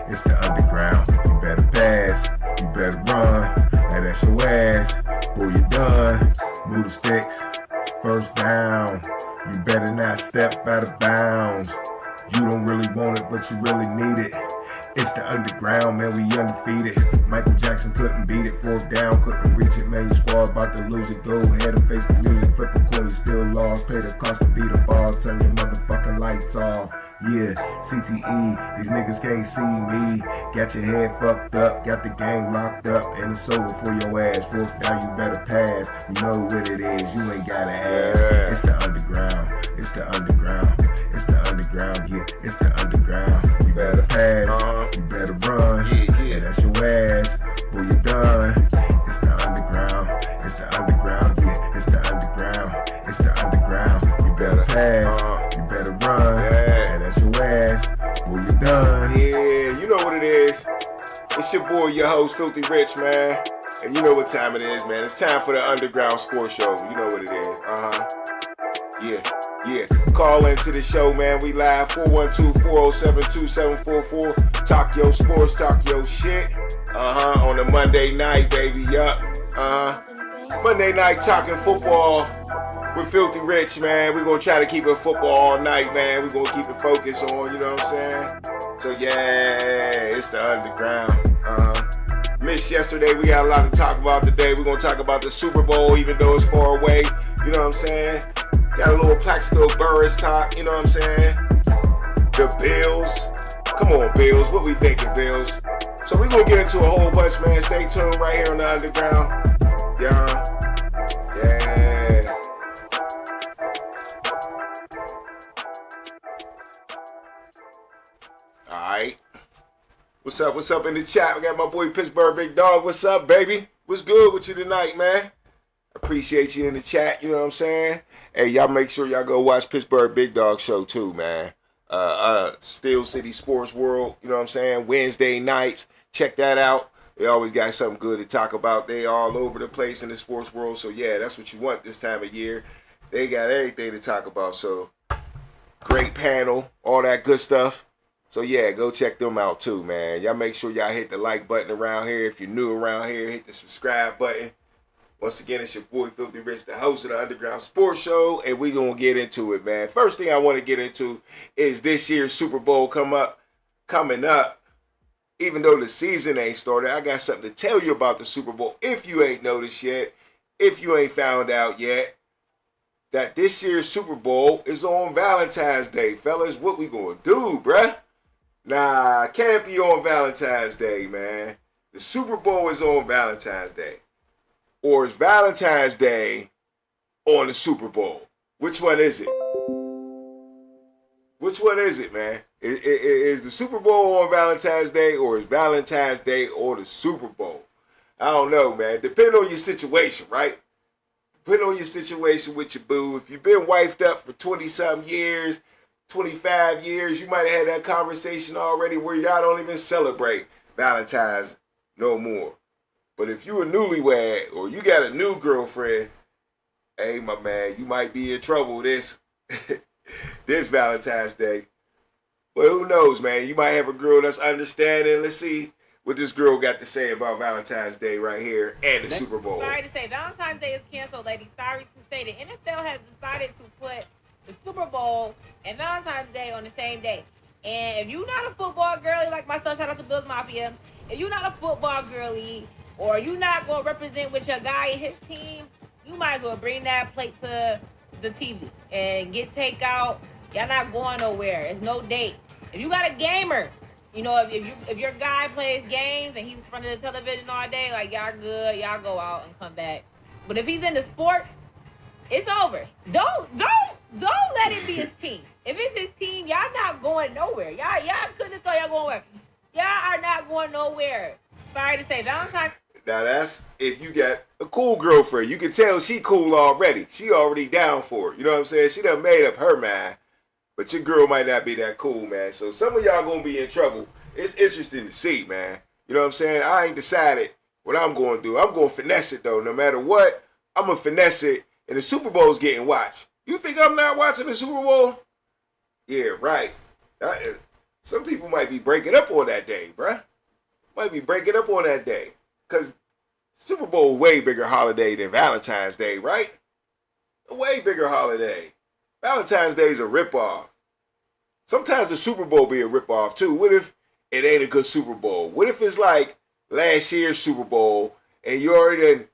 It's the underground. You better pass, you better run. Now that's your ass. Boy, you done. Move the sticks. First down. You better not step out of bounds. You don't really want it, but you really need it. It's the underground, man, we undefeated. Michael Jackson couldn't beat it, fourth down, couldn't reach it, man, your squad about to lose it. Go ahead and face the music, flip a coin, you still lost. Pay the cost to beat the balls, turn your motherfucking lights off. Yeah, CTE, these niggas can't see me. Got your head fucked up, got the game locked up, and it's over for your ass. Fourth down, you better pass. You know what it is, you ain't gotta ask. It's the underground, it's the underground, it's the underground, yeah, it's the underground. You better pass, you better run, yeah, that's your ass. Boy, you done. It's the underground, it's the underground, yeah, it's the underground, it's the underground. You better pass, you better run, yeah, that's your ass. Boy, you done. Yeah, you know what it is. It's your boy, your host, Filthy Rich, man. And you know what time it is, man. It's time for the Underground Sports Show. You know what it is. Yeah. Call into the show, man. We live 412-407-2744. Talk your sports, talk your shit. On a Monday night, baby. Yup. Monday night talking football with Filthy Rich, man. We're gonna try to keep it football all night, man. We're gonna keep it focused on, you know what I'm saying? So yeah, it's the underground. Missed yesterday, we got a lot to talk about today. We're gonna talk about the Super Bowl, even though it's far away. You know what I'm saying? Got a little Plaxico Burris talk, you know what I'm saying? The Bills. Come on, Bills. What we thinking, Bills? So we're gonna get into a whole bunch, man. Stay tuned right here on the underground. Yeah. Alright. What's up in the chat? I got my boy Pittsburgh Big Dog. What's up, baby? What's good with you tonight, man? Appreciate you in the chat, you know what I'm saying? Hey, y'all make sure y'all go watch Pittsburgh Big Dog show too, man. Steel City Sports World, you know what I'm saying? Wednesday nights. Check that out. They always got something good to talk about. They all over the place in the sports world. So yeah, that's what you want this time of year. They got everything to talk about. So great panel, all that good stuff. So yeah, go check them out too, man. Y'all make sure y'all hit the like button around here. If you're new around here, hit the subscribe button. Once again, it's your boy Filthy Rich, the host of the Underground Sports Show, and we're going to get into it, man. First thing I want to get into is this year's Super Bowl coming up. Even though the season ain't started, I got something to tell you about the Super Bowl. If you ain't noticed yet, if you ain't found out yet, that this year's Super Bowl is on Valentine's Day. Fellas, what we going to do, bruh? Nah, can't be on Valentine's Day, man. The Super Bowl is on Valentine's Day. Or is Valentine's Day on the Super Bowl? Which one is it? Which one is it, man? Is the Super Bowl on Valentine's Day, or is Valentine's Day on the Super Bowl? I don't know, man. Depend on your situation, right? Depend on your situation with your boo. If you've been wifed up for 20-something years, 25 years, you might have had that conversation already where y'all don't even celebrate Valentine's no more. But if you a newlywed or you got a new girlfriend, hey, my man, you might be in trouble this this Valentine's Day. But who knows, man? You might have a girl that's understanding. Let's see what this girl got to say about Valentine's Day right here and the Super Bowl. Sorry to say, Valentine's Day is canceled, ladies. Sorry to say, the NFL has decided to put the Super Bowl and Valentine's Day on the same day. And if you're not a football girly like myself, shout out to Bills Mafia. If you're not a football girly, or you not going to represent with your guy and his team, you might as well bring that plate to the TV and get takeout. Y'all not going nowhere. It's no date. If you got a gamer, you know, if your guy plays games and he's in front of the television all day, like, y'all good, y'all go out and come back. But if he's into sports, it's over. Don't let it be his team. If it's his team, y'all not going nowhere. Y'all couldn't have thought y'all going nowhere. Y'all are not going nowhere. Sorry to say, Valentine's. Now that's if you got a cool girlfriend. You can tell she cool already. She already down for it. You know what I'm saying? She done made up her mind. But your girl might not be that cool, man. So some of y'all gonna be in trouble. It's interesting to see, man. You know what I'm saying? I ain't decided what I'm gonna do. I'm gonna finesse it though. No matter what, I'm gonna finesse it. And the Super Bowl's getting watched. You think I'm not watching the Super Bowl? Yeah, right. Some people might be breaking up on that day, bruh. Might be breaking up on that day. Because Super Bowl is way bigger holiday than Valentine's Day, right? A way bigger holiday. Valentine's Day is a ripoff. Sometimes the Super Bowl be a ripoff too. What if it ain't a good Super Bowl? What if it's like last year's Super Bowl and you already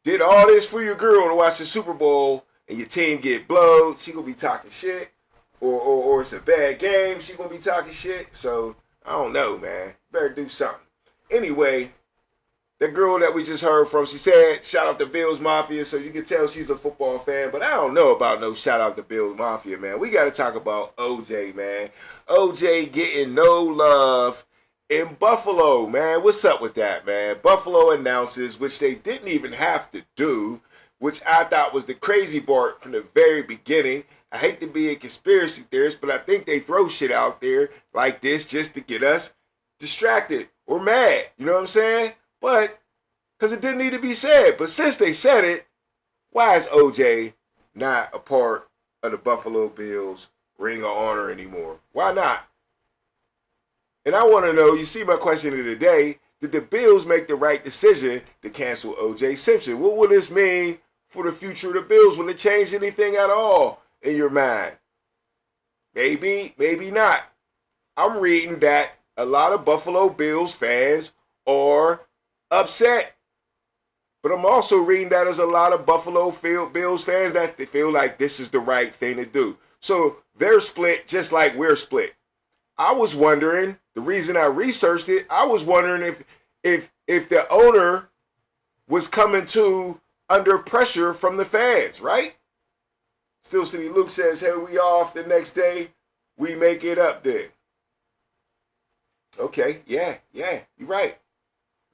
did all this for your girl to watch the Super Bowl and your team get blowed? She gonna be talking shit. Or it's a bad game. She gonna be talking shit. So I don't know, man. Better do something. Anyway, the girl that we just heard from, she said, shout out to Bills Mafia, so you can tell she's a football fan, but I don't know about no shout out to Bills Mafia, man. We got to talk about OJ, man. OJ getting no love in Buffalo, man. What's up with that, man? Buffalo announces, which they didn't even have to do, which I thought was the crazy part from the very beginning. I hate to be a conspiracy theorist, but I think they throw shit out there like this just to get us distracted or mad. You know what I'm saying? But, because it didn't need to be said. But since they said it, why is OJ not a part of the Buffalo Bills Ring of Honor anymore? Why not? And I want to know, you see my question of the day, did the Bills make the right decision to cancel OJ Simpson? What will this mean for the future of the Bills? Will it change anything at all in your mind? Maybe, maybe not. I'm reading that a lot of Buffalo Bills fans are upset. But I'm also reading that there's a lot of Buffalo Bills fans that they feel like this is the right thing to do. So they're split just like we're split. I was wondering, the reason I researched it, I was wondering if the owner was coming to under pressure from the fans, right? Still City Luke says, hey, we off the next day, we make it up then. Okay, yeah, you're right.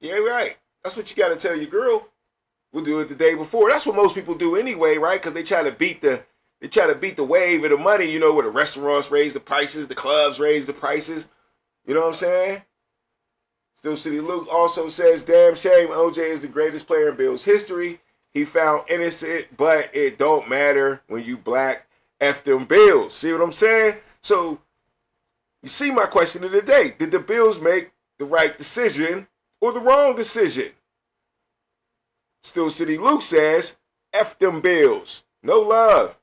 Yeah, right. That's what you got to tell your girl. We'll do it the day before. That's what most people do anyway, right? Because they try to beat the wave of the money, you know, where the restaurants raise the prices, the clubs raise the prices. You know what I'm saying? Still City Luke also says, damn shame, OJ is the greatest player in Bills history. He found innocent, but it don't matter when you black. F them Bills. See what I'm saying? So, you see my question of the day. Did the Bills make the right decision or the wrong decision? Still City Luke says, F them Bills. No love.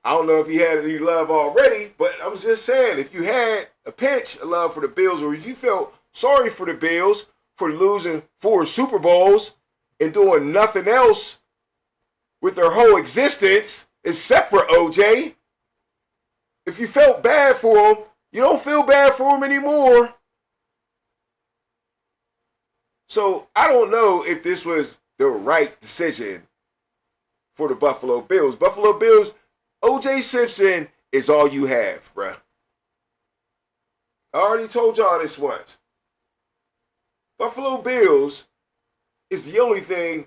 I don't know if he had any love already, but I'm just saying, if you had a pinch of love for the Bills, or if you felt sorry for the Bills for losing 4 Super Bowls and doing nothing else with their whole existence except for OJ, if you felt bad for them, you don't feel bad for them anymore. So I don't know if this was the right decision for the Buffalo Bills. Buffalo Bills, OJ Simpson is all you have, bruh. I already told y'all this once. Buffalo Bills is the only thing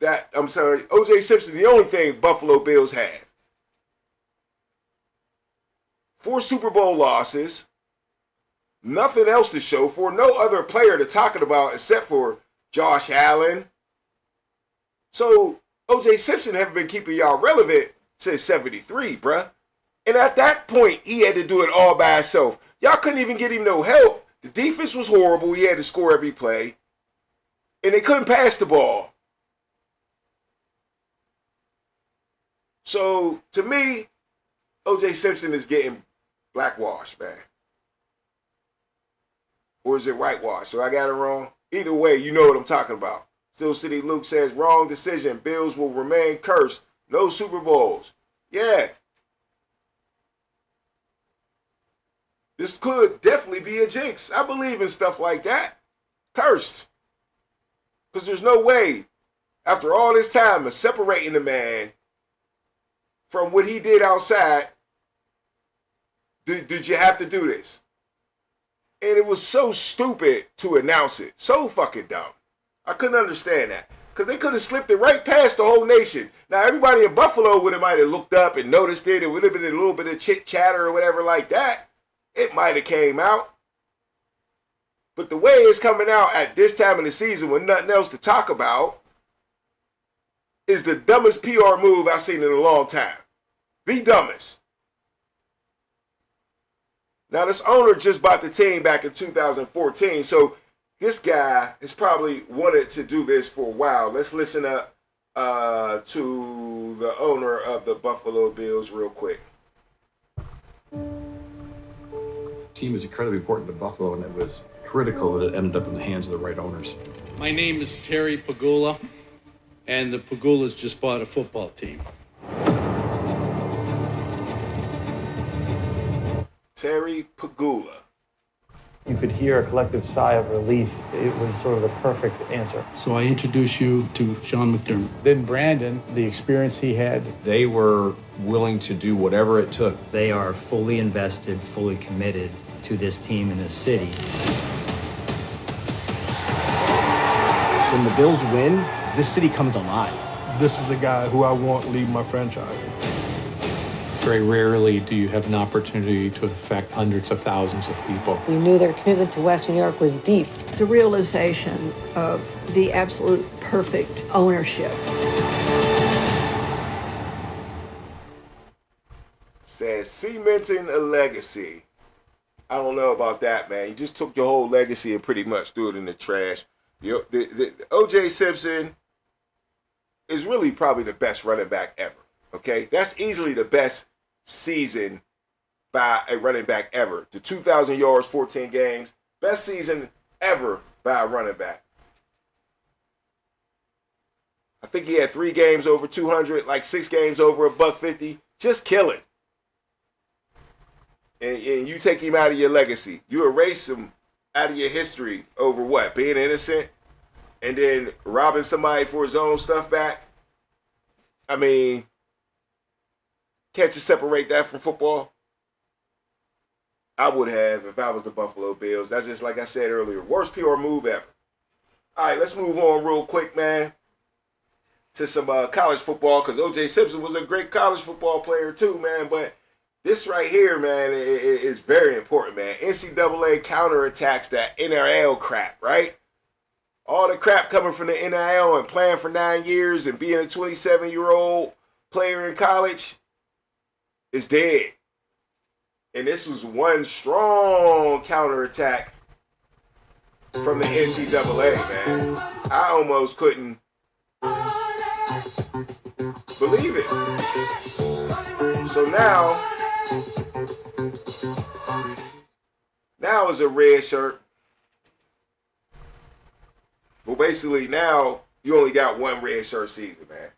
OJ Simpson is the only thing Buffalo Bills have. 4 Super Bowl losses. Nothing else to show for. No other player to talk about except for Josh Allen. So OJ Simpson haven't been keeping y'all relevant since 73, bruh. And at that point, he had to do it all by himself. Y'all couldn't even get him no help. The defense was horrible. He had to score every play. And they couldn't pass the ball. So, to me, OJ Simpson is getting blackwashed, man. Or is it whitewashed? So I got it wrong? Either way, you know what I'm talking about. Still City Luke says, wrong decision. Bills will remain cursed. No Super Bowls. Yeah. This could definitely be a jinx. I believe in stuff like that. Cursed. Because there's no way, after all this time of separating the man from what he did outside, did you have to do this? And it was so stupid to announce it. So fucking dumb. I couldn't understand that. Because they could have slipped it right past the whole nation. Now, everybody in Buffalo might have looked up and noticed it. It would have been a little bit of chit-chatter or whatever like that. It might have came out. But the way it's coming out at this time of the season with nothing else to talk about is the dumbest PR move I've seen in a long time. The dumbest. Now, this owner just bought the team back in 2014, so this guy has probably wanted to do this for a while. Let's listen up to the owner of the Buffalo Bills real quick. Team is incredibly important to Buffalo, and it was critical that it ended up in the hands of the right owners. My name is Terry Pagula, and the Pagulas just bought a football team. Terry Pagula. You could hear a collective sigh of relief. It was sort of the perfect answer. So I introduce you to John McDermott. Then Brandon, the experience he had. They were willing to do whatever it took. They are fully invested, fully committed to this team and this city. When the Bills win, this city comes alive. This is a guy who I want leading my franchise. Very rarely do you have an opportunity to affect hundreds of thousands of people. We knew their commitment to Western New York was deep. The realization of the absolute perfect ownership. Says cementing a legacy. I don't know about that, man. You just took your whole legacy and pretty much threw it in the trash. The O.J. Simpson is really probably the best running back ever. Okay, that's easily the best season by a running back ever. The 2,000 yards, 14 games, best season ever by a running back. I think he had 3 games over 200, like 6 games over $150. Just killing. And you take him out of your legacy. You erase him out of your history over what? Being innocent and then robbing somebody for his own stuff back? I mean, can't you separate that from football? I would have if I was the Buffalo Bills. That's just like I said earlier. Worst PR move ever. All right, let's move on real quick, man, to some college football, because O.J. Simpson was a great college football player too, man. But this right here, man, is very important, man. NCAA counterattacks that NIL crap, right? All the crap coming from the NIL and playing for 9 years and being a 27-year-old player in college is dead. And this was one strong counterattack from the NCAA, man. I almost couldn't believe it. So now is a red shirt. Well, basically now you only got one red shirt season, man.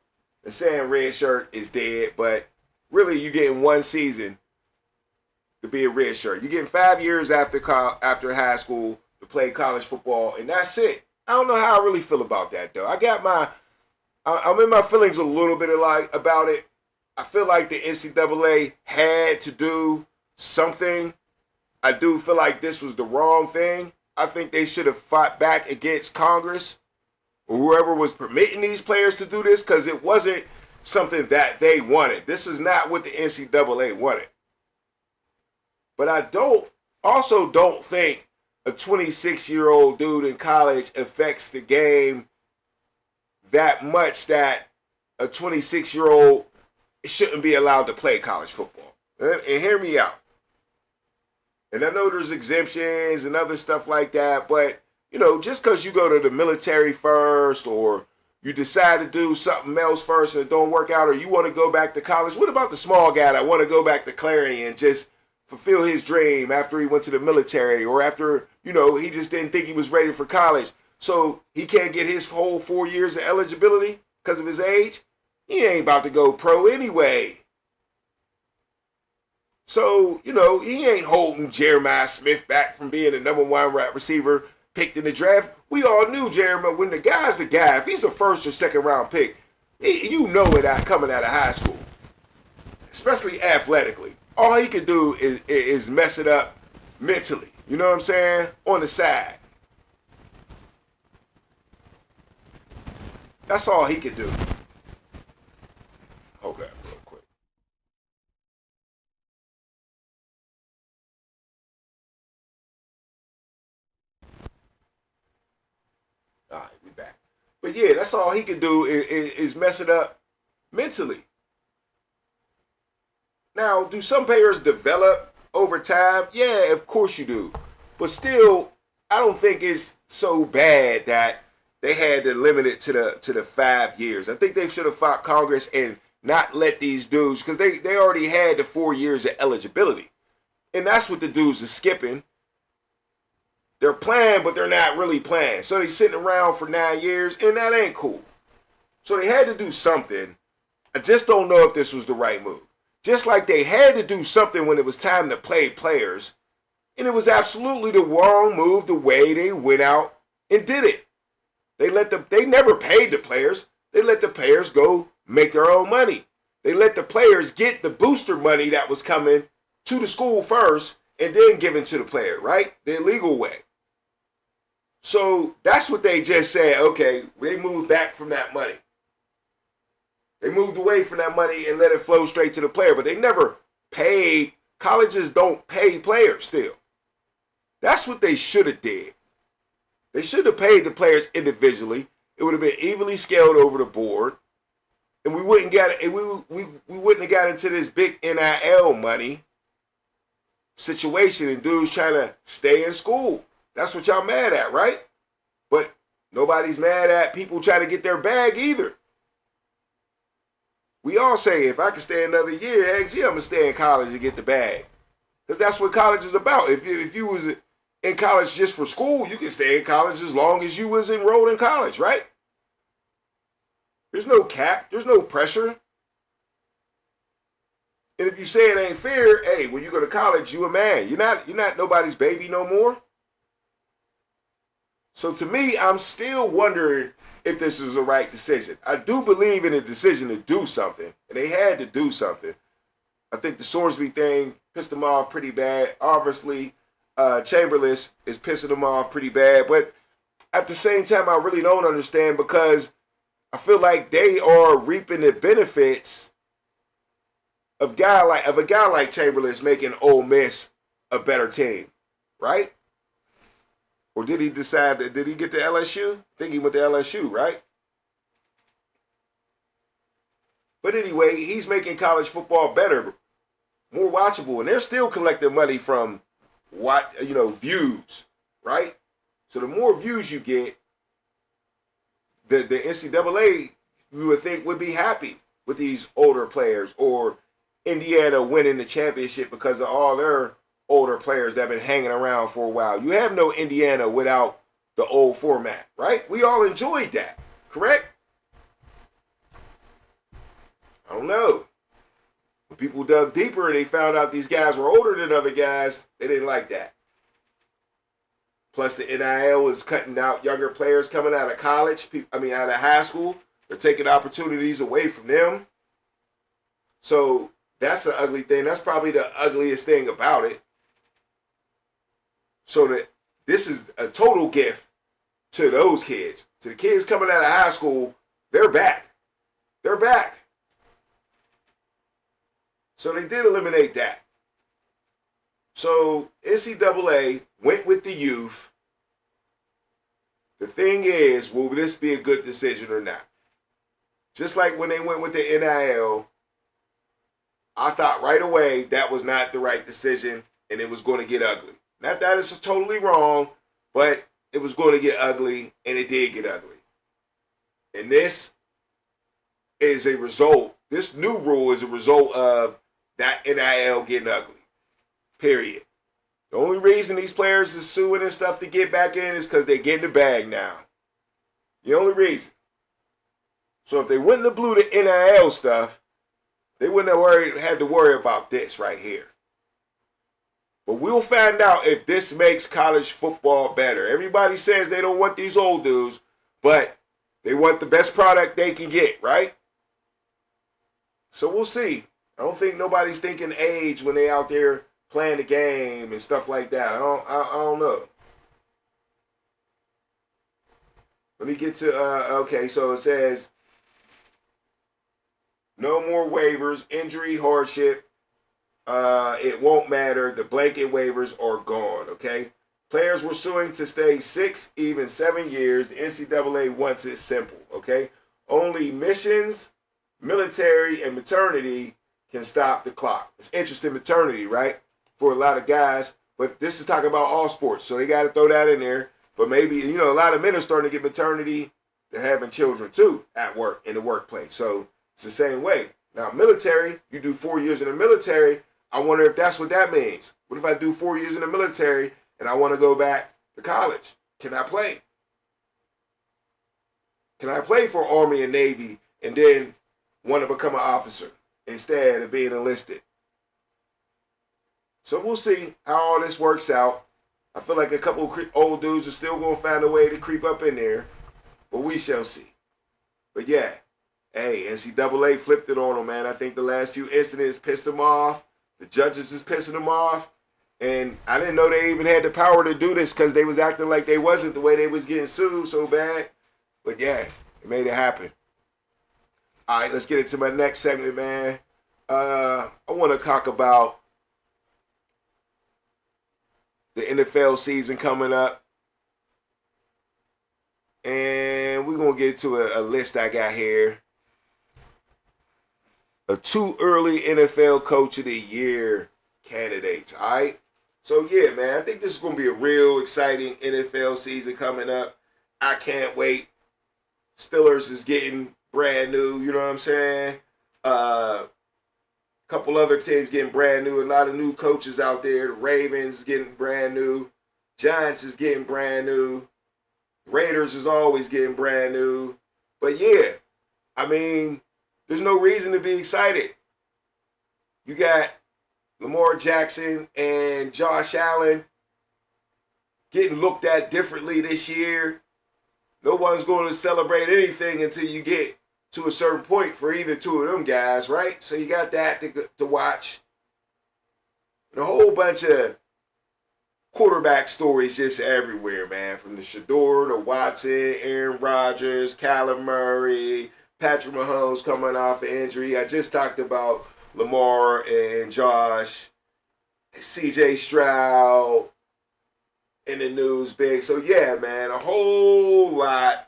They're saying red shirt is dead, but really you're getting one season to be a red shirt. You're getting 5 years after high school to play college football, and that's it. I don't know how I really feel about that, though. I'm in my feelings a little bit about it. I feel like the NCAA had to do something. I do feel like this was the wrong thing. I think they should have fought back against Congress or whoever was permitting these players to do this, because it wasn't something that they wanted. This is not what the NCAA wanted. But I also don't think a 26-year-old dude in college affects the game that much that a 26-year-old shouldn't be allowed to play college football. And hear me out. And I know there's exemptions and other stuff like that, but, you know, just because you go to the military first or you decide to do something else first and it don't work out, or you want to go back to college, what about the small guy that want to go back to Clarion and just fulfill his dream after he went to the military, or after, you know, he just didn't think he was ready for college, so he can't get his whole 4 years of eligibility because of his age? He ain't about to go pro anyway. So, you know, he ain't holding Jeremiah Smith back from being the number 1 wide receiver picked in the draft. We all knew Jeremiah, when the guy's the guy, if he's a first or second round pick, you know it coming out of high school, especially athletically. All he could do is mess it up mentally. You know what I'm saying? On the side. That's all he could do. Hold that real quick. All right, we back. But yeah, that's all he could do is mess it up mentally. Now, do some players develop overtime? Yeah, of course you do. But still, I don't think it's so bad that they had to limit it to the 5 years. I think they should have fought Congress and not let these dudes, because they already had the 4 years of eligibility. And that's what the dudes are skipping. They're playing, but they're not really playing. So they sitting around for 9 years, and that ain't cool. So they had to do something. I just don't know if this was the right move. Just like they had to do something when it was time to play players, and it was absolutely the wrong move the way they went out and did it. They never paid the players. They let the players go make their own money. They let the players get the booster money that was coming to the school first and then given to the player, right? The illegal way. So that's what they just said. Okay, they moved back from that money. They moved away from that money and let it flow straight to the player, but they never paid. Colleges don't pay players still. That's what they should have did. They should have paid the players individually. It would have been evenly scaled over the board, and we wouldn't have got into this big NIL money situation and dudes trying to stay in school. That's what y'all mad at, right? But nobody's mad at people trying to get their bag either. We all say, if I can stay another year, heck yeah, I'm going to stay in college and get the bag. Because that's what college is about. If you was in college just for school, you can stay in college as long as you was enrolled in college, right? There's no cap. There's no pressure. And if you say it ain't fair, hey, when you go to college, you a man. You're not nobody's baby no more. So to me, I'm still wondering if this is the right decision. I do believe in a decision to do something, and they had to do something. I think the Sorsby thing pissed them off pretty bad. Obviously, Chamberlain is pissing them off pretty bad, but at the same time, I really don't understand, because I feel like they are reaping the benefits of a guy like Chamberlain making Ole Miss a better team, right? Or did he decide that, did he get to LSU? I think he went to LSU, right? But anyway, he's making college football better, more watchable, and they're still collecting money from views, right? So the more views you get, the NCAA, you would think, would be happy with these older players, or Indiana winning the championship because of all their older players that have been hanging around for a while. You have no Indiana without the old format, right? We all enjoyed that, correct? I don't know. When people dug deeper and they found out these guys were older than other guys, they didn't like that. Plus the NIL is cutting out younger players coming out of college, out of high school. They're taking opportunities away from them. So that's an ugly thing. That's probably the ugliest thing about it. So that this is a total gift to those kids. To the kids coming out of high school, they're back. They're back. So they did eliminate that. So NCAA went with the youth. The thing is, will this be a good decision or not? Just like when they went with the NIL, I thought right away that was not the right decision and it was going to get ugly. Not that it's totally wrong, but it was going to get ugly, and it did get ugly. And this is a result. This new rule is a result of that NIL getting ugly. Period. The only reason these players are suing and stuff to get back in is because they get in the bag now. The only reason. So if they wouldn't have blew the NIL stuff, they wouldn't have had to worry about this right here. But we'll find out if this makes college football better. Everybody says they don't want these old dudes, but they want the best product they can get, right? So we'll see. I don't think nobody's thinking age when they out there playing the game and stuff like that. I don't know. Let me get to, okay, so it says no more waivers, injury, hardship. It won't matter. The blanket waivers are gone, okay? Players were suing to stay 6, even 7 years. The NCAA wants it simple, okay? Only missions, military, and maternity can stop the clock. It's interesting, maternity, right? for a lot of guys. But this is talking about all sports, so they got to throw that in there. But maybe, you know, a lot of men are starting to get maternity. They're having children too at work, in the workplace. So it's the same way. Now, military, you do 4 years in the military. I wonder if that's what that means. What if I do 4 years in the military and I want to go back to college? Can I play? Can I play for Army and Navy and then want to become an officer instead of being enlisted? So we'll see how all this works out. I feel like a couple of old dudes are still going to find a way to creep up in there, but we shall see. But yeah, hey, NCAA flipped it on them, man. I think the last few incidents pissed them off. The judges is pissing them off. And I didn't know they even had the power to do this because they was acting like they wasn't the way they was getting sued so bad. But yeah, it made it happen. All right, let's get into my next segment, man. I want to talk about the NFL season coming up. And we're going to get to a list I got here. A too early NFL Coach of the Year candidates, all right? So, yeah, man, I think this is going to be a real exciting NFL season coming up. I can't wait. Steelers is getting brand new, you know what I'm saying? Couple other teams getting brand new. A lot of new coaches out there. The Ravens getting brand new. Giants is getting brand new. Raiders is always getting brand new. But yeah, I mean, there's no reason to be excited. You got Lamar Jackson and Josh Allen getting looked at differently this year. No one's going to celebrate anything until you get to a certain point for either two of them guys, right? So you got that to watch. And a whole bunch of quarterback stories just everywhere, man. From the Shador to Watson, Aaron Rodgers, Kyler Murray, Patrick Mahomes coming off an injury. I just talked about Lamar and Josh, CJ Stroud in the news big. So yeah, man, a whole lot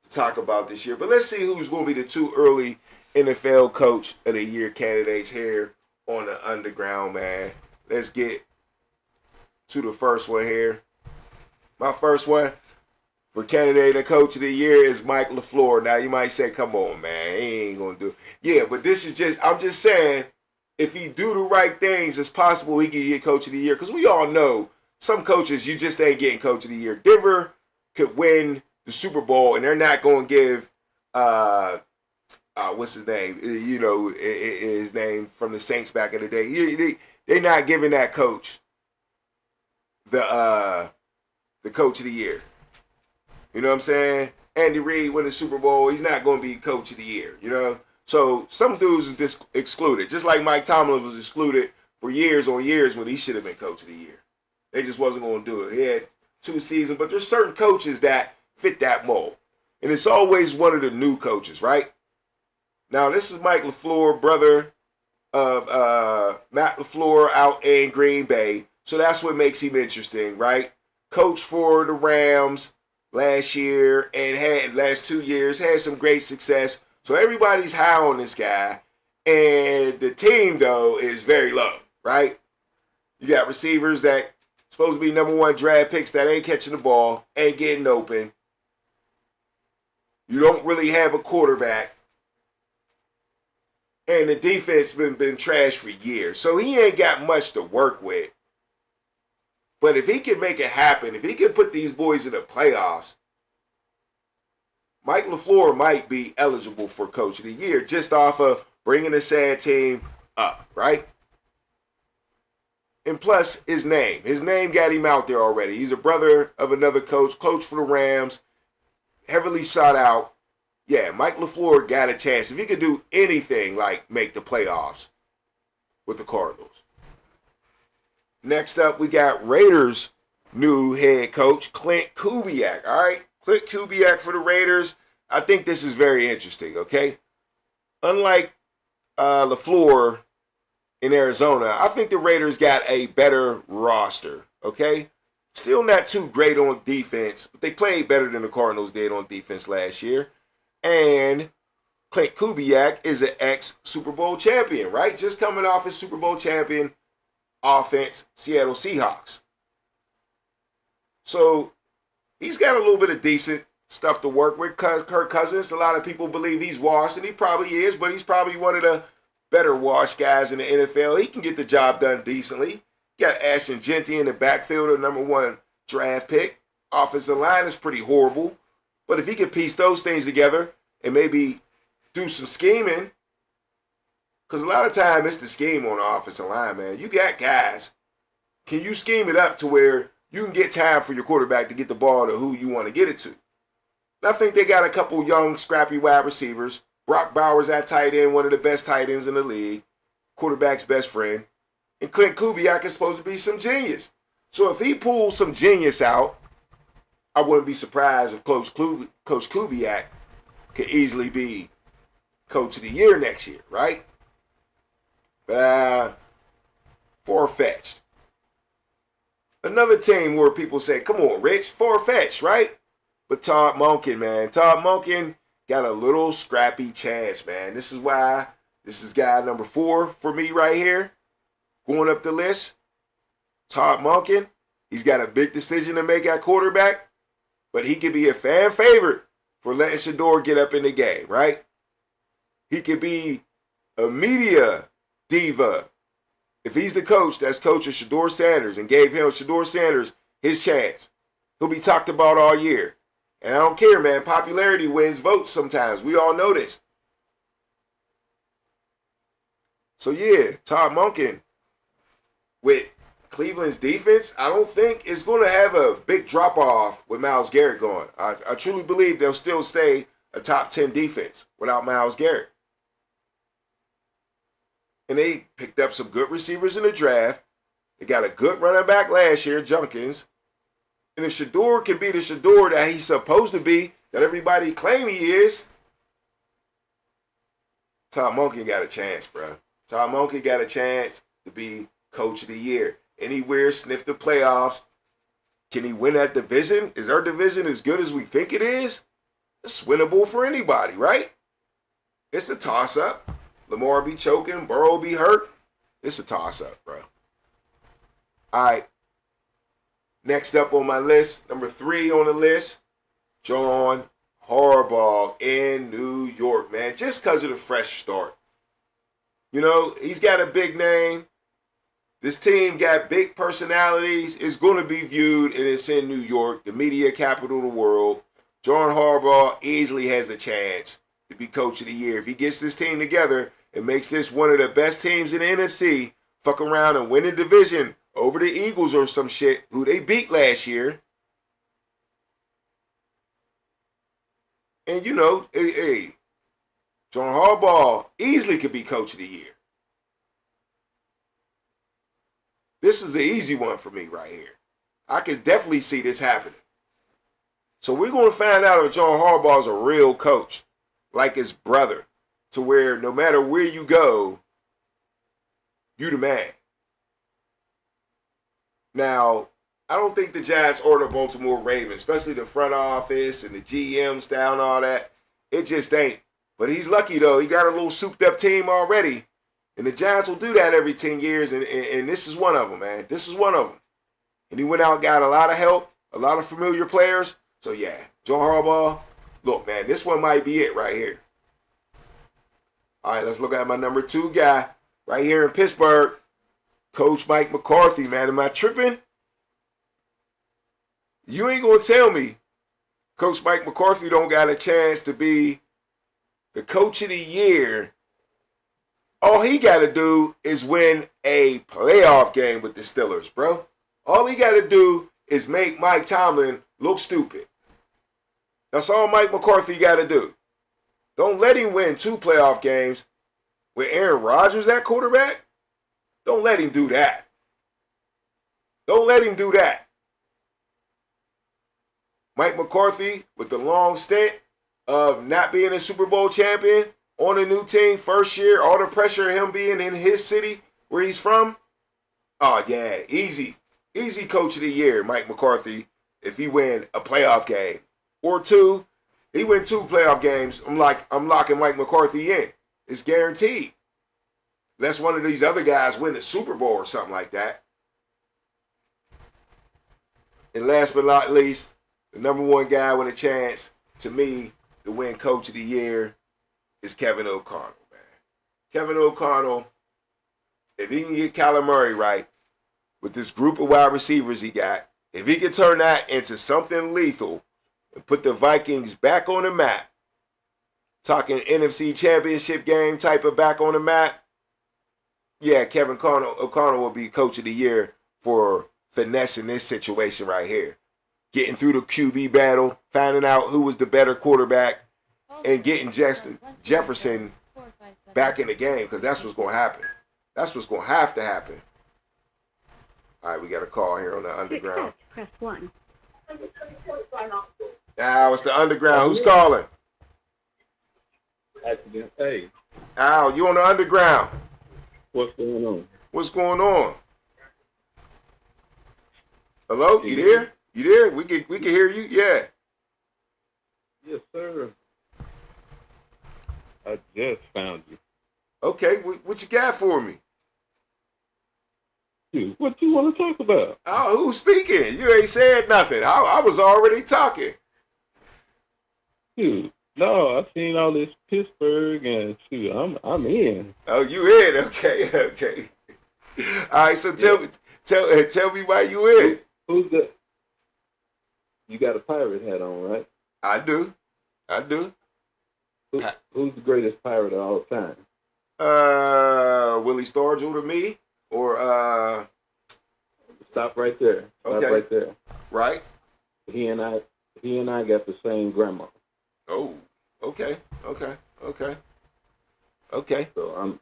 to talk about this year. But let's see who's going to be the two early NFL Coach of the Year candidates here on the Underground, man. Let's get to the first one here. My first one for candidate and Coach of the Year is Mike LaFleur. Now, you might say, come on, man, he ain't going to do it. Yeah, but this is just, I'm just saying, if he do the right things, it's possible he can get Coach of the Year. Because we all know some coaches, you just ain't getting Coach of the Year. Denver could win the Super Bowl, and they're not going to give, what's his name? You know, his name from the Saints back in the day. They're not giving that coach the Coach of the Year. You know what I'm saying? Andy Reid win the Super Bowl, he's not going to be Coach of the Year, you know? So some dudes is excluded, just like Mike Tomlin was excluded for years on years when he should have been Coach of the Year. They just wasn't going to do it. He had 2 seasons, but there's certain coaches that fit that mold. And it's always one of the new coaches, right? Now, this is Mike LaFleur, brother of Matt LaFleur out in Green Bay. So that's what makes him interesting, right? Coach for the Rams last year and last 2 years, had some great success. So everybody's high on this guy. And the team, though, is very low, right? You got receivers that supposed to be number 1 draft picks that ain't catching the ball, ain't getting open. You don't really have a quarterback. And the defense been trashed for years. So he ain't got much to work with. But if he can make it happen, if he can put these boys in the playoffs, Mike LaFleur might be eligible for Coach of the Year just off of bringing a sad team up, right? And plus, his name. His name got him out there already. He's a brother of another coach for the Rams, heavily sought out. Yeah, Mike LaFleur got a chance. If he could do anything like make the playoffs with the Cardinals. Next up, we got Raiders' new head coach, Clint Kubiak. All right, Clint Kubiak for the Raiders. I think this is very interesting, okay? Unlike LaFleur in Arizona, I think the Raiders got a better roster, okay? Still not too great on defense, but they played better than the Cardinals did on defense last year. And Clint Kubiak is an ex-Super Bowl champion, right? Just coming off as Super Bowl champion offense, Seattle Seahawks. So he's got a little bit of decent stuff to work with. Kirk Cousins, a lot of people believe he's washed, and he probably is, but he's probably one of the better washed guys in the NFL. He can get the job done decently. Got Ashton Genty in the backfield, a number 1 draft pick. Offensive line is pretty horrible, but if he can piece those things together and maybe do some scheming, because a lot of time it's the scheme on the offensive line, man. You got guys. Can you scheme it up to where you can get time for your quarterback to get the ball to who you want to get it to? And I think they got a couple young, scrappy wide receivers. Brock Bowers at tight end, one of the best tight ends in the league. Quarterback's best friend. And Clint Kubiak is supposed to be some genius. So if he pulls some genius out, I wouldn't be surprised if Coach Kubiak could easily be Coach of the Year next year, right? Far-fetched. Another team where people say, come on, Rich, far-fetched, right? But Todd Monken, man. Todd Monken got a little scrappy chance, man. This is why this is guy number 4 for me right here. Going up the list, Todd Monken. He's got a big decision to make at quarterback, but he could be a fan favorite for letting Shador get up in the game, right? He could be a media diva. If he's the coach that's coaching Shador Sanders and gave him Shador Sanders his chance, he'll be talked about all year. And I don't care, man. Popularity wins votes sometimes. We all know this. So, yeah, Todd Monken with Cleveland's defense, I don't think it's going to have a big drop-off with Myles Garrett going. I truly believe they'll still stay a top 10 defense without Myles Garrett. And they picked up some good receivers in the draft. They got a good running back last year, Junkins. And if Shador can be the Shador that he's supposed to be, that everybody claim he is, Todd Monken got a chance, bro. Todd Monken got a chance to be Coach of the Year. Anywhere, sniff the playoffs. Can he win that division? Is our division as good as we think it is? It's winnable for anybody, right? It's a toss-up. Lamar be choking, Burrow be hurt. It's a toss-up, bro. All right. Next up on my list, number 3 on the list, John Harbaugh in New York, man. Just because of the fresh start. You know, he's got a big name. This team got big personalities. It's going to be viewed, and it's in New York, the media capital of the world. John Harbaugh easily has a chance to be Coach of the Year. If he gets this team together and makes this one of the best teams in the NFC, fuck around and win the division over the Eagles or some shit, who they beat last year. And, you know, hey, John Harbaugh easily could be Coach of the Year. This is the easy one for me right here. I could definitely see this happening. So we're going to find out if John Harbaugh is a real coach, like his brother, to where no matter where you go, you the man. Now, I don't think the Giants or the Baltimore Ravens, especially the front office and the GM style and all that, it just ain't. But he's lucky, though. He got a little souped-up team already. And the Giants will do that every 10 years, and this is one of them, man. This is one of them. And he went out and got a lot of help, a lot of familiar players. So, yeah, John Harbaugh, look, man, this one might be it right here. All right, let's look at my number 2 guy right here in Pittsburgh, Coach Mike McCarthy, man. Am I tripping? You ain't going to tell me Coach Mike McCarthy don't got a chance to be the Coach of the Year. All he got to do is win a playoff game with the Steelers, bro. All he got to do is make Mike Tomlin look stupid. That's all Mike McCarthy got to do. Don't let him win 2 playoff games with Aaron Rodgers at quarterback. Don't let him do that. Don't let him do that. Mike McCarthy, with the long stint of not being a Super Bowl champion, on a new team, first year, all the pressure of him being in his city where he's from. Oh, yeah, easy. Easy Coach of the Year, Mike McCarthy, if he win a playoff game. Or 2. He win 2 playoff games, I'm locking Mike McCarthy in. It's guaranteed. Unless one of these other guys win the Super Bowl or something like that. And last but not least, the number one guy with a chance, to me, to win Coach of the Year is Kevin O'Connell, man. Kevin O'Connell, if he can get Kyler Murray right, with this group of wide receivers he got, if he can turn that into something lethal and put the Vikings back on the map, talking NFC Championship game type of back on the map, yeah, Kevin O'Connell will be Coach of the Year for finessing this situation right here. Getting through the QB battle, finding out who was the better quarterback, and getting Jefferson back in the game, because that's what's going to happen. That's what's going to have to happen. All right, we got a call here on the Underground. Press 1. Al, it's the Underground. Who's calling? Accident. Hey, Al, you on the Underground. what's going on? What's going on? Hello, you there? You there? We can hear you. Yeah. Yes, sir. I just found you. Okay, what you got for me? Dude, what you want to talk about? Oh, who's speaking? You ain't said nothing. I was already talking. Dude, no, I've seen all this Pittsburgh and shoot, I'm in. Oh, you in? Okay, okay. All right, so tell me why you in. Who's the? You got a pirate hat on, right? I do. Who's the greatest pirate of all time? Willie Stargell to me, or Stop right there. Stop okay. right there. Right. He and I got the same grandma. Oh, okay. So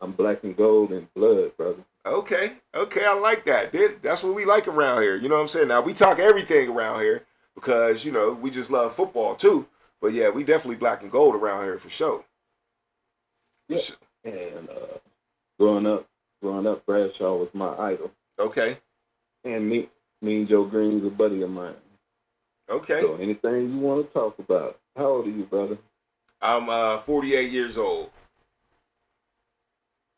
I'm black and gold in blood, brother. Okay, I like that. That's what we like around here. You know what I'm saying? Now, we talk everything around here because, you know, we just love football too. But, yeah, we definitely black and gold around here for sure. Yeah. And growing up, Bradshaw was my idol. Okay. And me and Joe Green's a buddy of mine. Okay. So anything you want to talk about. How old are you, brother? I'm 48 years old.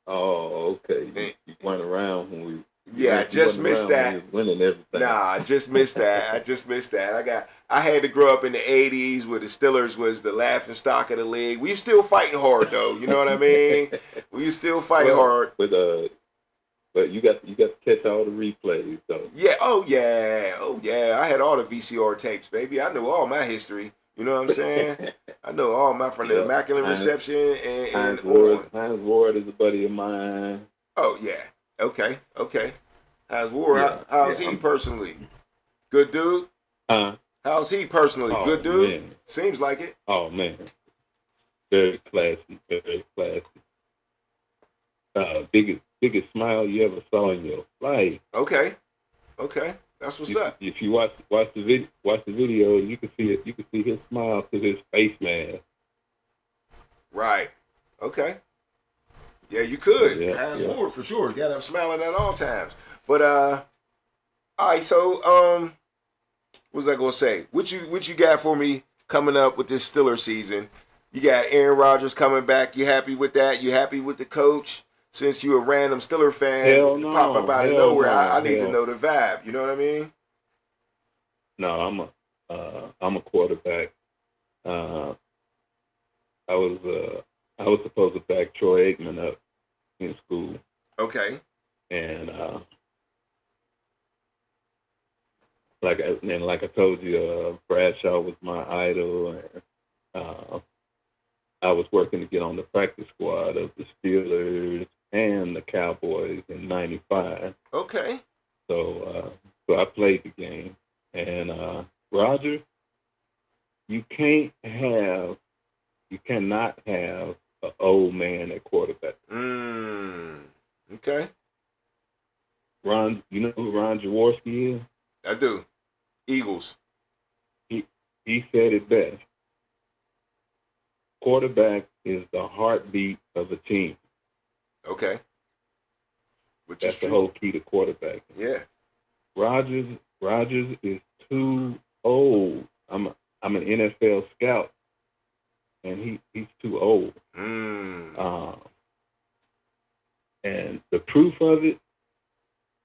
Oh, okay. You weren't around when we. Yeah, I just missed that. Winning everything. Nah, I just missed that. I had to grow up in the '80s where the Steelers was the laughing stock of the league. We still fighting hard though. You know what I mean? We still fighting hard. But you got to catch all the replays though. Yeah. Oh yeah. I had all the VCR tapes, baby. I know all my history. You know what I'm saying? I know all my from the Immaculate Reception and Hines Ward is a buddy of mine. Oh yeah. Okay. Hines Ward, how's he personally? Good dude? How's he personally? Good dude? Man. Seems like it. Oh man. Very classy. Biggest smile you ever saw in your life. Okay. That's what's up. If you watch the video, you can see it. You can see his smile through his face, man. Right. Okay. Yeah, you could. Yeah, Hines Ward for sure. You gotta have smiling at all times. But all right. So what was I gonna say? What you got for me coming up with this Steelers season? You got Aaron Rodgers coming back. You happy with that? You happy with the coach? Since you're a random Steeler fan, Hell no. pop up out of nowhere, I need Hell. to know the vibe. You know what I mean? No, I'm a quarterback. I was supposed to back Troy Aikman up in school. Okay. And like I told you, Bradshaw was my idol, and I was working to get on the practice squad of the Steelers and the Cowboys in '95. Okay. So I played the game, and Roger, you cannot have an old man at quarterback. Okay. Ron, you know who Ron Jaworski is? I do. Eagles. He said it best. Quarterback is the heartbeat of a team. Okay. That's the whole key to quarterback. Yeah. Rodgers is too old. I'm an NFL scout, and he's too old. And the proof of it,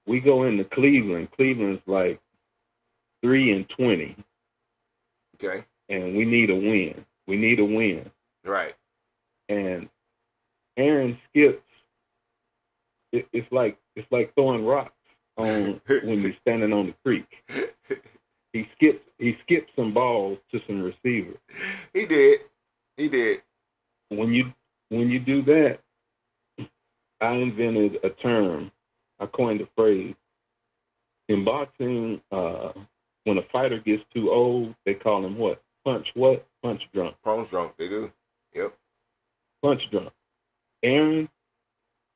we go into Cleveland. Cleveland's like 3-20. Okay. And we need a win. We need a win. Right. And Aaron skips. It's like throwing rocks on when you're standing on the creek. He skipped some balls to some receivers. He did. When you do that, I invented a term. I coined a phrase. In boxing, when a fighter gets too old, they call him what? Punch drunk. Punch drunk, they do. Yep. Punch drunk. Aaron,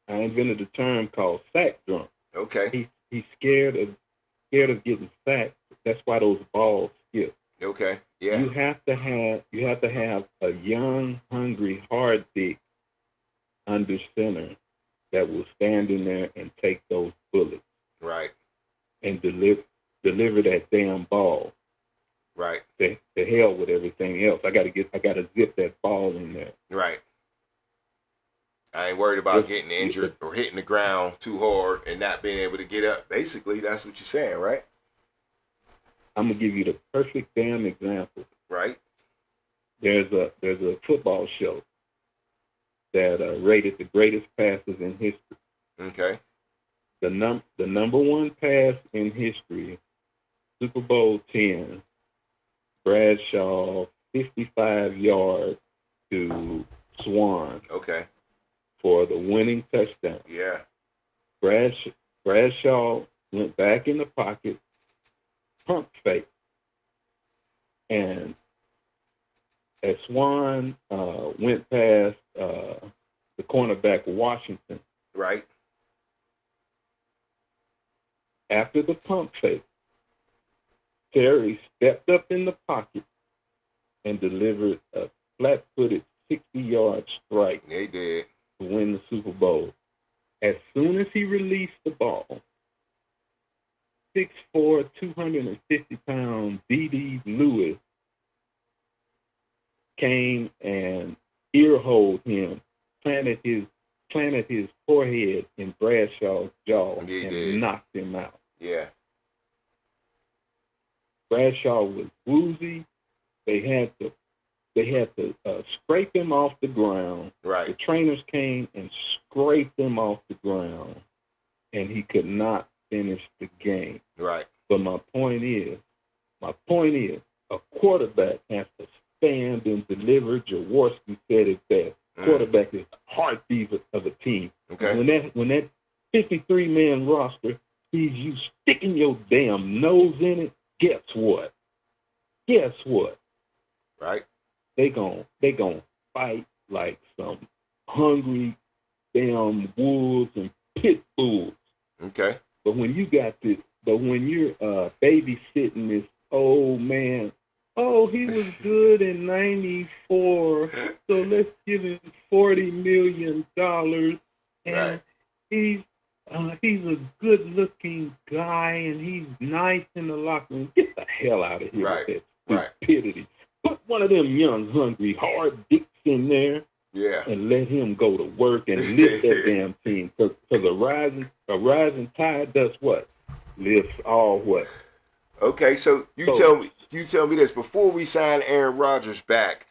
I invented a term called sack drunk. Okay. He's scared of getting sacked. That's why those balls skip. Okay. Yeah. You have to have a young, hungry, hard dick under center that will stand in there and take those bullets. Right. And deliver that damn ball. Right. To hell with everything else. I gotta zip that ball in there. Right. I ain't worried about getting injured or hitting the ground too hard and not being able to get up. Basically, that's what you're saying, right? I'm gonna give you the perfect damn example. Right. There's a football show that rated the greatest passes in history. Okay. The number one pass in history, Super Bowl 10, Bradshaw, 55 yards to Swan. Okay. For the winning touchdown. Yeah. Bradshaw went back in the pocket, pump fake, and as Swan went past the cornerback Washington. Right. After the pump fake, Terry stepped up in the pocket and delivered a flat-footed 60-yard strike. They did. To win the Super Bowl. As soon as he released the ball, 6'4", 250-pound D.D. Lewis came and ear-holed him, planted his forehead in Bradshaw's jaw and knocked him out. Yeah. Bradshaw was woozy. They had to scrape him off the ground. Right. The trainers came and scraped him off the ground, and he could not finish the game. Right. But my point is, a quarterback has to stand and deliver. Jaworski said it best. Quarterback is the heartbeat of a team. Okay. When that 53-man roster sees you sticking your damn nose in it, guess what? Right. They gon' fight like some hungry damn wolves and pit bulls. Okay. But when you're babysitting this old man, he was good in '94, so let's give him $40 million, and right. he's a good-looking guy, and he's nice in the locker room. Get the hell out of here with that stupidity. Put one of them young, hungry, hard dicks in there, and let him go to work and lift that damn team. Because a rising tide does what? Lifts all what? Okay, so you tell me this before we signed Aaron Rodgers back.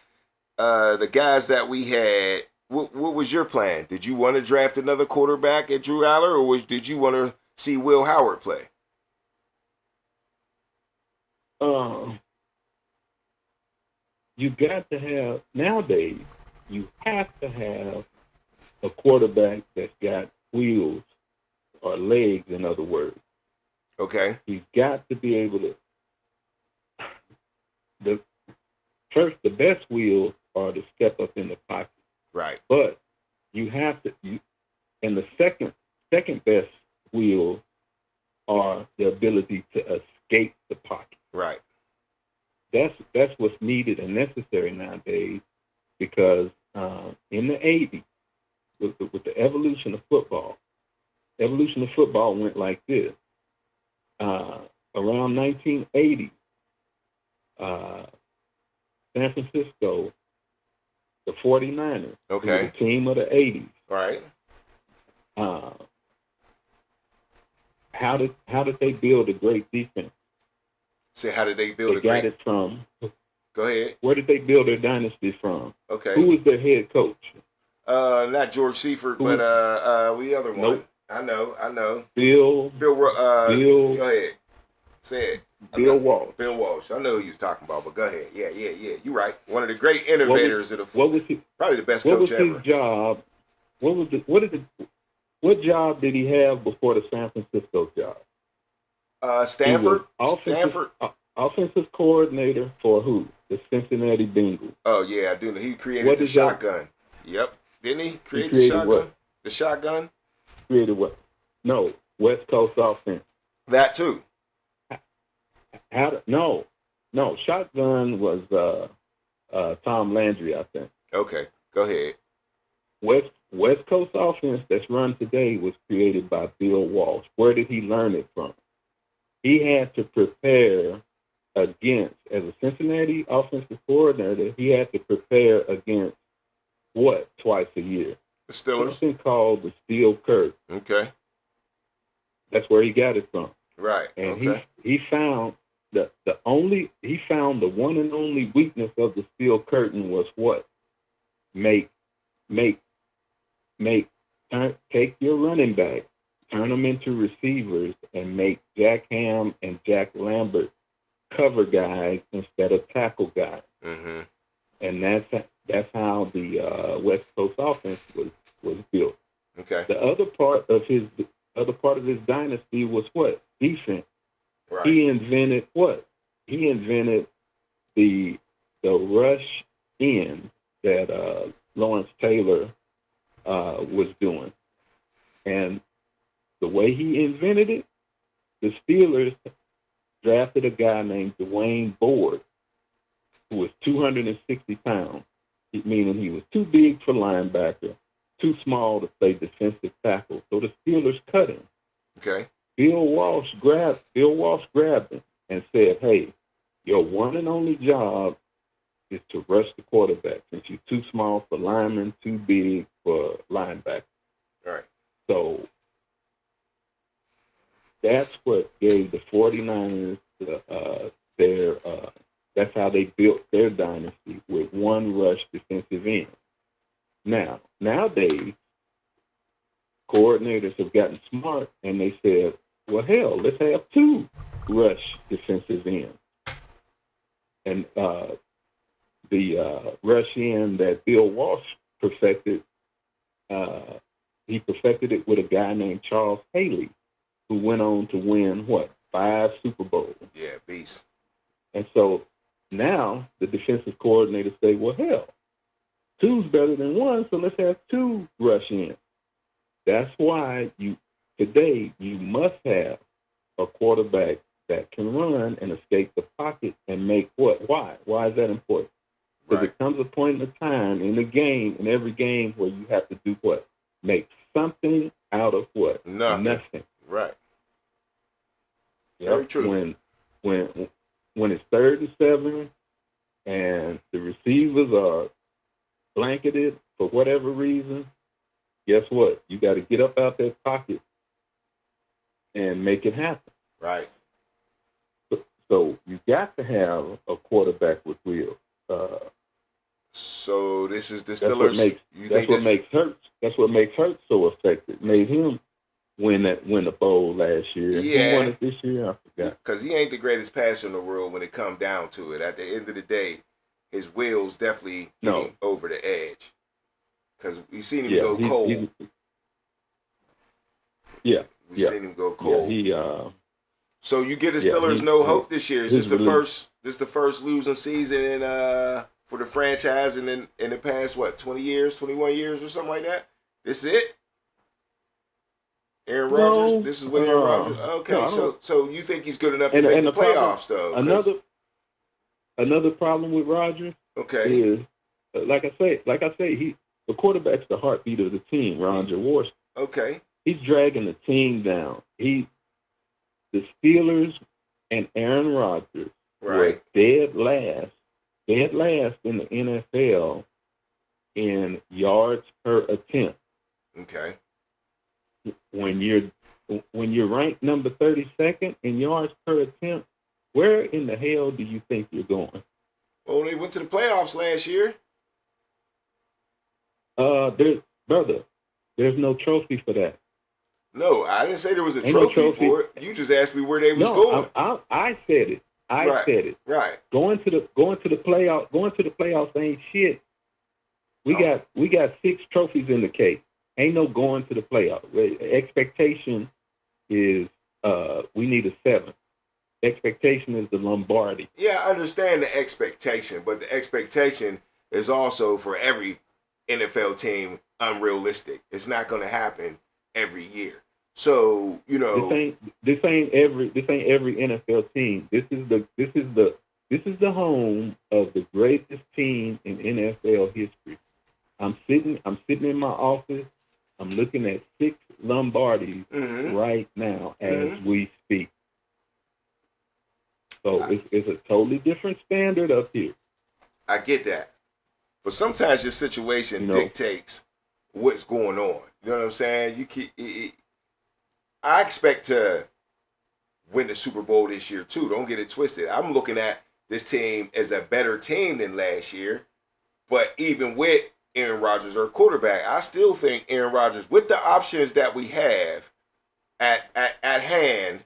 The guys that we had, what was your plan? Did you want to draft another quarterback at Drew Aller, or did you want to see Will Howard play? You got to have, nowadays, you have to have a quarterback that's got wheels or legs, in other words. Okay. He's got to be able to, the best wheels are to step up in the pocket. Right. But you have to, and the second best wheels are the ability to escape the pocket. Right. That's what's needed and necessary nowadays, because in the 80s, with the evolution of football went like this. Around 1980, San Francisco, the 49ers, okay, the team of the 80s. Right. How did they build a great defense? Say, how did they build They got it from. Go ahead. Where did they build their dynasty from? Okay. Who was their head coach? Not George Seifert, but the other one. Nope. I know. Bill. Go ahead. Say it. Bill Walsh. Bill Walsh. I know who you was talking about, but go ahead. Yeah. You're right. One of the great innovators of the. Probably the best coach ever. What was his job? What job did he have before the San Francisco job? Stanford. Offensive coordinator for who? The Cincinnati Bengals. Oh yeah, I do know. He created the shotgun. Yep. Didn't he create the shotgun? What? The shotgun? Created what? No, West Coast offense. That too. No. Shotgun was Tom Landry, I think. Okay, go ahead. West Coast offense that's run today was created by Bill Walsh. Where did he learn it from? He had to prepare against, as a Cincinnati offensive coordinator, he had to prepare against what twice a year? The Steelers. Something called the Steel Curtain. Okay. That's where he got it from. Right. And he found the one and only weakness of the Steel Curtain was what? Take your running back, turn them into receivers, and make Jack Ham and Jack Lambert cover guys instead of tackle guys. Mm-hmm. And that's how the West Coast offense was built. Okay. The other part of his dynasty was what? Defense. Right. He invented what? He invented the rush in that Lawrence Taylor was doing. And the way he invented it, the Steelers drafted a guy named Dwayne Board, who was 260 pounds, meaning he was too big for linebacker, too small to play defensive tackle. So the Steelers cut him. Okay. Bill Walsh grabbed him and said, "Hey, your one and only job is to rush the quarterback, since you're too small for linemen, too big for linebacker." Right. So that's what gave the 49ers that's how they built their dynasty, with one rush defensive end. Nowadays, coordinators have gotten smart and they said, well, hell, let's have two rush defensive ends. And the rush end that Bill Walsh perfected, he perfected it with a guy named Charles Haley, who went on to win, 5 Super Bowls. Yeah, beast. And so now the defensive coordinators say, well, hell, 2's better than 1, so let's have 2 rush ends. That's why today you must have a quarterback that can run and escape the pocket and make what? Why? Why is that important? Because it comes a point in time in the game, in every game, where you have to do what? Make something out of what? Nothing. Right. Yep. Very true. When it's 3rd and 7 and the receivers are blanketed for whatever reason, guess what? You got to get up out that pocket and make it happen. Right. So you got to have a quarterback with wheels. So this is the Steelers. That's what makes Hurts so effective. Made him win the bowl last year. Yeah. Who won it this year? I forgot. Because he ain't the greatest passer in the world when it comes down to it. At the end of the day, his wheels definitely get him over the edge. Because we've seen him go cold. We've seen him go cold. Yeah, so you give the Steelers no hope this year. Is this the first losing season for the franchise in the past 20 years, 21 years or something like that? This is it? Aaron Rodgers? This is what Aaron Rodgers. Okay, so you think he's good enough to make the playoffs though? Another problem with Rodgers is like I say, the quarterback's the heartbeat of the team, Ron Jaworski. Okay. He's dragging the team down. The Steelers and Aaron Rodgers were dead last in the NFL in yards per attempt. Okay. when you're ranked number 32nd in yards per attempt, where in the hell do you think you're going? Well, they went to the playoffs last year. There's no trophy for that. No, I didn't say there was a Ain't no trophy for it. You just asked me where they was No, going. I said it. I said it. Right. Going to the playoffs ain't shit. We got 6 trophies in the case. Ain't no going to the playoffs. Expectation is we need a 7. Expectation is the Lombardi. Yeah, I understand the expectation, but the expectation is also for every NFL team unrealistic. It's not going to happen every year. So, you know, this ain't every NFL team. This is the home of the greatest team in NFL history. I'm sitting in my office. I'm looking at 6 Lombardis right now as we speak. So it's a totally different standard up here. I get that. But sometimes your situation dictates what's going on. You know what I'm saying? I expect to win the Super Bowl this year too. Don't get it twisted. I'm looking at this team as a better team than last year. But even with Aaron Rodgers our quarterback, I still think Aaron Rodgers, with the options that we have at hand,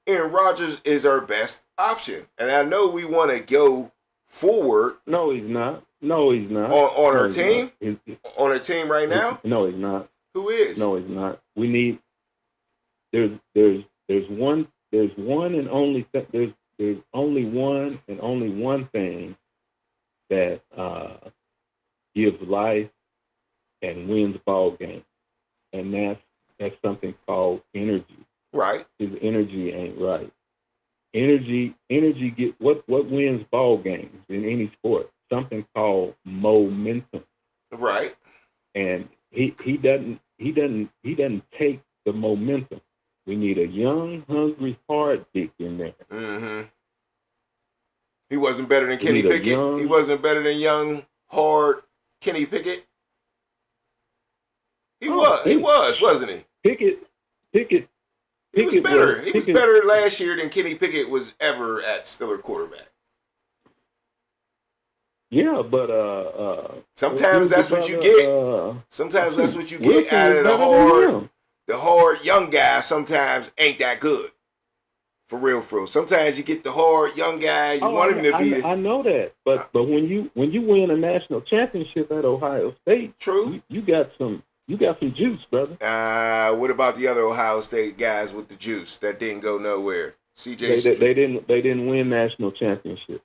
Aaron Rodgers is our best option. And I know we want to go forward. No, he's not. No, he's not. On our team? On our team right now? No, he's not. Who is? No, he's not. We need. There's only one and only one thing that gives life and wins ball games, and that's something called energy. Right. His energy ain't right. Energy get what wins ball games in any sport? Something called momentum. Right. And he doesn't take the momentum. We need a young, hungry, hard dick in there. Mm-hmm. He wasn't better than Kenny Pickett. He wasn't better than young, hard Kenny Pickett. He was, wasn't he? Pickett. He was better. He was better last year than Kenny Pickett was ever at Steeler quarterback. Yeah, but sometimes that's what you get. Sometimes that's what you get out of the hard young guy. Sometimes ain't that good. For real. Sometimes you get the hard young guy. You want him to be. I know that, but when you win a national championship at Ohio State, true, you got some juice, brother. What about the other Ohio State guys with the juice that didn't go nowhere? CJ. They didn't win national championship.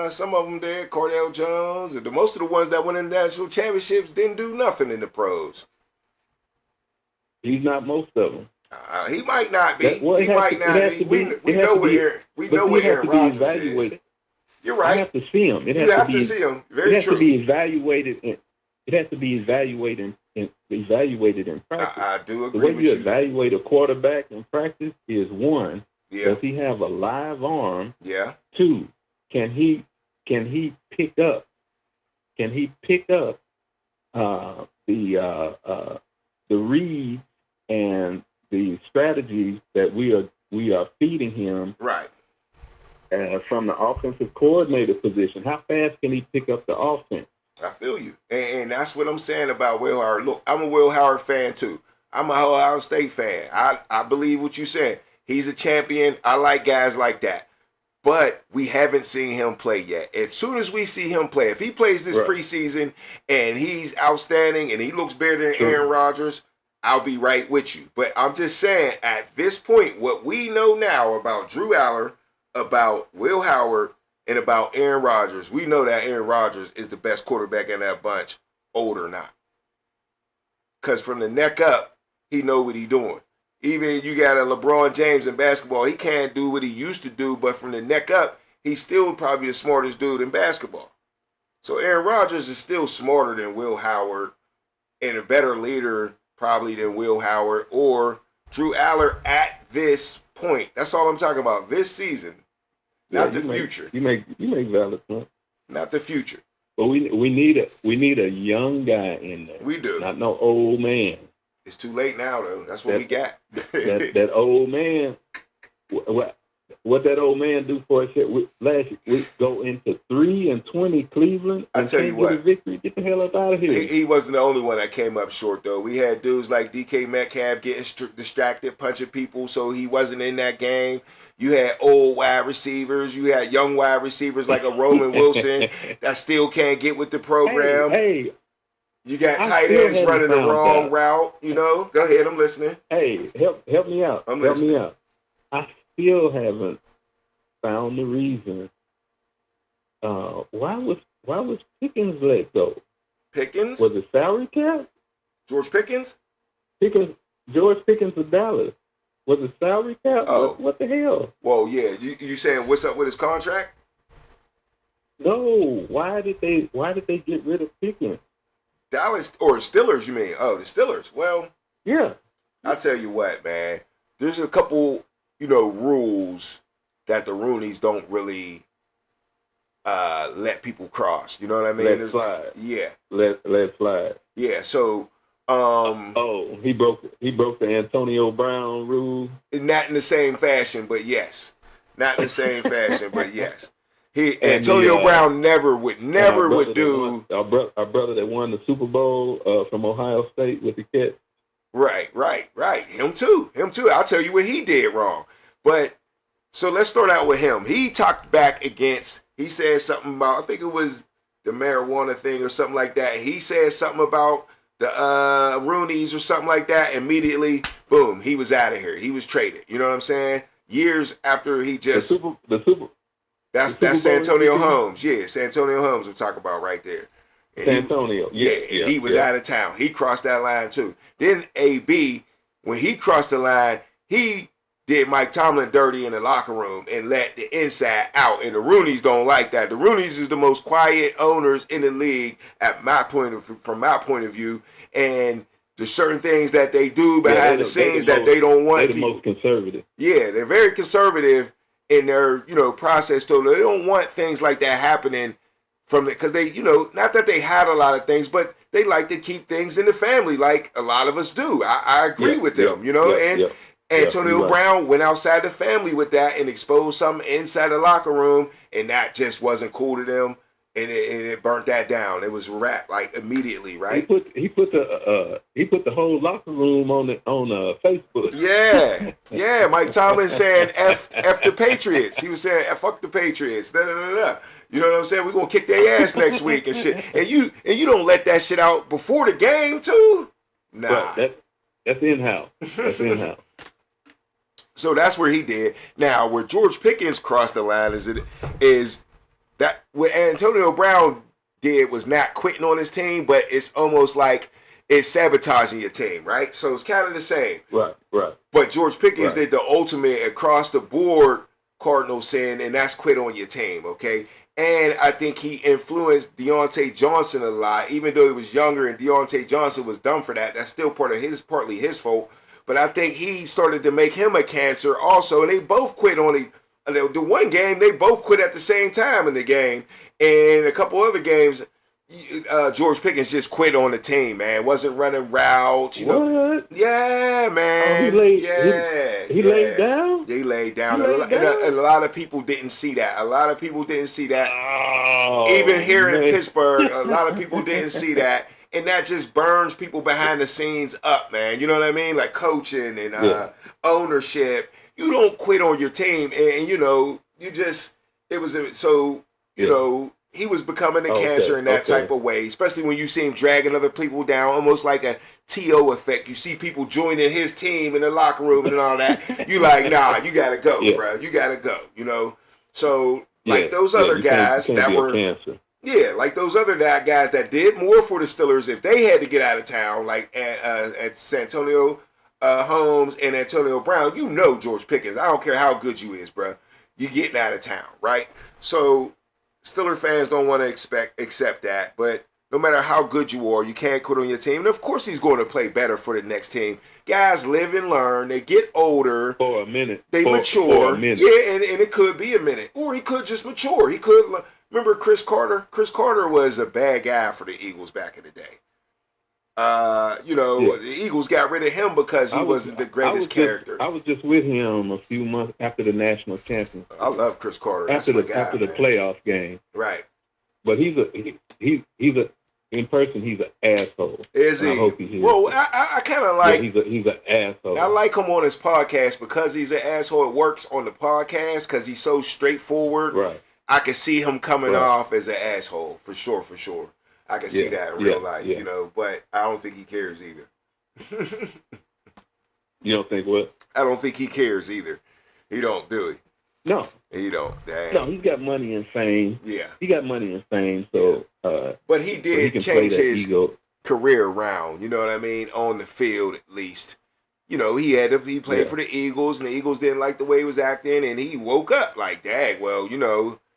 Some of them did. Cordell Jones, and most of the ones that won in national championships didn't do nothing in the pros. He's not most of them. He might not be. He might not be. We know where Aaron Rodgers is. You're right. I have to see him. You have to see him. Very true. It has to be evaluated. It has to be evaluated in practice. I do agree with you. The way you you evaluate a quarterback in practice is 1, yeah, does he have a live arm? Yeah. 2, can he pick up? Can he pick up the reads and the strategies that we are feeding him? Right. From the offensive coordinator position, how fast can he pick up the offense? I feel you. And that's what I'm saying about Will Howard. Look, I'm a Will Howard fan too. I'm a Ohio State fan. I believe what you said. He's a champion. I like guys like that. But we haven't seen him play yet. As soon as we see him play, if he plays this preseason and he's outstanding and he looks better than Aaron Rodgers, I'll be right with you. But I'm just saying, at this point, what we know now about Drew Aller, about Will Howard, and about Aaron Rodgers, we know that Aaron Rodgers is the best quarterback in that bunch, old or not. Because from the neck up, he know what he doing. Even you got a LeBron James in basketball, he can't do what he used to do, but from the neck up, he's still probably the smartest dude in basketball. So Aaron Rodgers is still smarter than Will Howard and a better leader probably than Will Howard or Drew Aller at this point. That's all I'm talking about. This season, not the future. You make valid point. Not the future. But we need a young guy in there. We do. Not no old man. It's too late now, though. That's what we got. that old man. What that old man do for us last week? Go into 3-20 Cleveland and I tell you can't get a what, victory. Get the hell up out of here. he wasn't the only one that came up short, though. We had dudes like DK Metcalf getting distracted, punching people, so he wasn't in that game. You had old wide receivers. You had young wide receivers like a Roman Wilson that still can't get with the program. Hey, you got tight ends running the wrong route. You know, go ahead. I'm listening. Hey, help me out. Help me out. I still haven't found the reason. Why was Pickens let go? Pickens? Was it salary cap? George Pickens? George Pickens of Dallas. Was it salary cap? Oh. What the hell? Well, yeah. You saying what's up with his contract? No. Why did they get rid of Pickens? Dallas or Steelers, you mean? Oh, the Steelers. Well, yeah. I tell you what, man. There's a couple, rules that the Rooneys don't really let people cross. You know what I mean? Let slide. Yeah. Let slide. Yeah. So. He broke the Antonio Brown rule. Not in the same fashion, but yes. Not in the same fashion, but yes. Antonio Brown never would do. Our brother that won the Super Bowl from Ohio State with the catch. Right. Him too. I'll tell you what he did wrong. But so let's start out with him. He talked back against. He said something about. I think it was the marijuana thing or something like that. He said something about the Rooneys or something like that. Immediately, boom, he was out of here. He was traded. You know what I'm saying? Years after he just That's Santonio Holmes. Yeah, Santonio Holmes we're talking about right there. And Santonio. He was out of town. He crossed that line too. Then AB, when he crossed the line, he did Mike Tomlin dirty in the locker room and let the inside out. And the Rooneys don't like that. The Rooneys is the most quiet owners in the league from my point of view. And there's certain things that they do behind the scenes that they don't want. They're the most conservative. Yeah, they're very conservative in their process. So they don't want things like that happening because they not that they had a lot of things, but they like to keep things in the family like a lot of us do. I agree with them, Antonio Brown went outside the family with that and exposed something inside the locker room, and that just wasn't cool to them, and it burnt that down. It was wrapped like immediately, right? He put the whole locker room on Facebook. Yeah. Mike Tomlin saying F the Patriots. He was saying fuck the Patriots. Da, da, da, da. You know what I'm saying? We're gonna kick their ass next week and shit. And you don't let that shit out before the game too? Nah. Right, that's in-house. That's in-house. So that's where he did. Now, where George Pickens crossed the line is that what Antonio Brown did was not quitting on his team, but it's almost like it's sabotaging your team, right? So it's kind of the same. Right. But George Pickens did the ultimate across the board cardinal sin, and that's quit on your team, okay? And I think he influenced Deontay Johnson a lot, even though he was younger and Deontay Johnson was dumb for that. That's still partly his fault. But I think he started to make him a cancer also, and they both quit on the one game. They both quit at the same time in the game, and a couple other games, George Pickens just quit on the team. Man, wasn't running routes. Yeah, man. He laid down. He laid down. And a lot of people didn't see that. Oh, even here in Pittsburgh, a lot of people didn't see that. And that just burns people behind the scenes up, man. You know what I mean? Like coaching and ownership. You don't quit on your team. And he was becoming a cancer in that type of way, especially when you see him dragging other people down, almost like a T.O. effect. You see people joining his team in the locker room and all that. You like, nah, you got to go, bro. You got to go, So, like those other guys that were... Cancer. Yeah, like those other guys that did more for the Steelers if they had to get out of town, like at Santonio Holmes and Antonio Brown. George Pickens. I don't care how good you is, bro. You getting out of town, right? So Steeler fans don't want to accept that, but no matter how good you are, you can't quit on your team. And of course he's going to play better for the next team. Guys live and learn. They get older. For a minute. They mature. For a minute. Yeah, and it could be a minute. Or he could just mature. He could... Remember Chris Carter? Chris Carter was a bad guy for the Eagles back in the day. The Eagles got rid of him because he wasn't the greatest character. I was just with him a few months after the national championship. I love Chris Carter. After That's after the man. playoff game. Right. But he's in person he's an asshole. Is he? I hope he is. Well, I kind of like. Yeah, he's an asshole. I like him on his podcast because he's an asshole. It works on the podcast because he's so straightforward. Right. I can see him coming off as an asshole for sure. I can see that in real life, but I don't think he cares either. You don't think what? I don't think he cares either. He don't, do he? No. He don't. Dang. No, he's got money and fame. Yeah. He got money and fame, so but he did so change his career around, you know what I mean? On the field at least. He played for the Eagles, and the Eagles didn't like the way he was acting, and he woke up like, dang, well,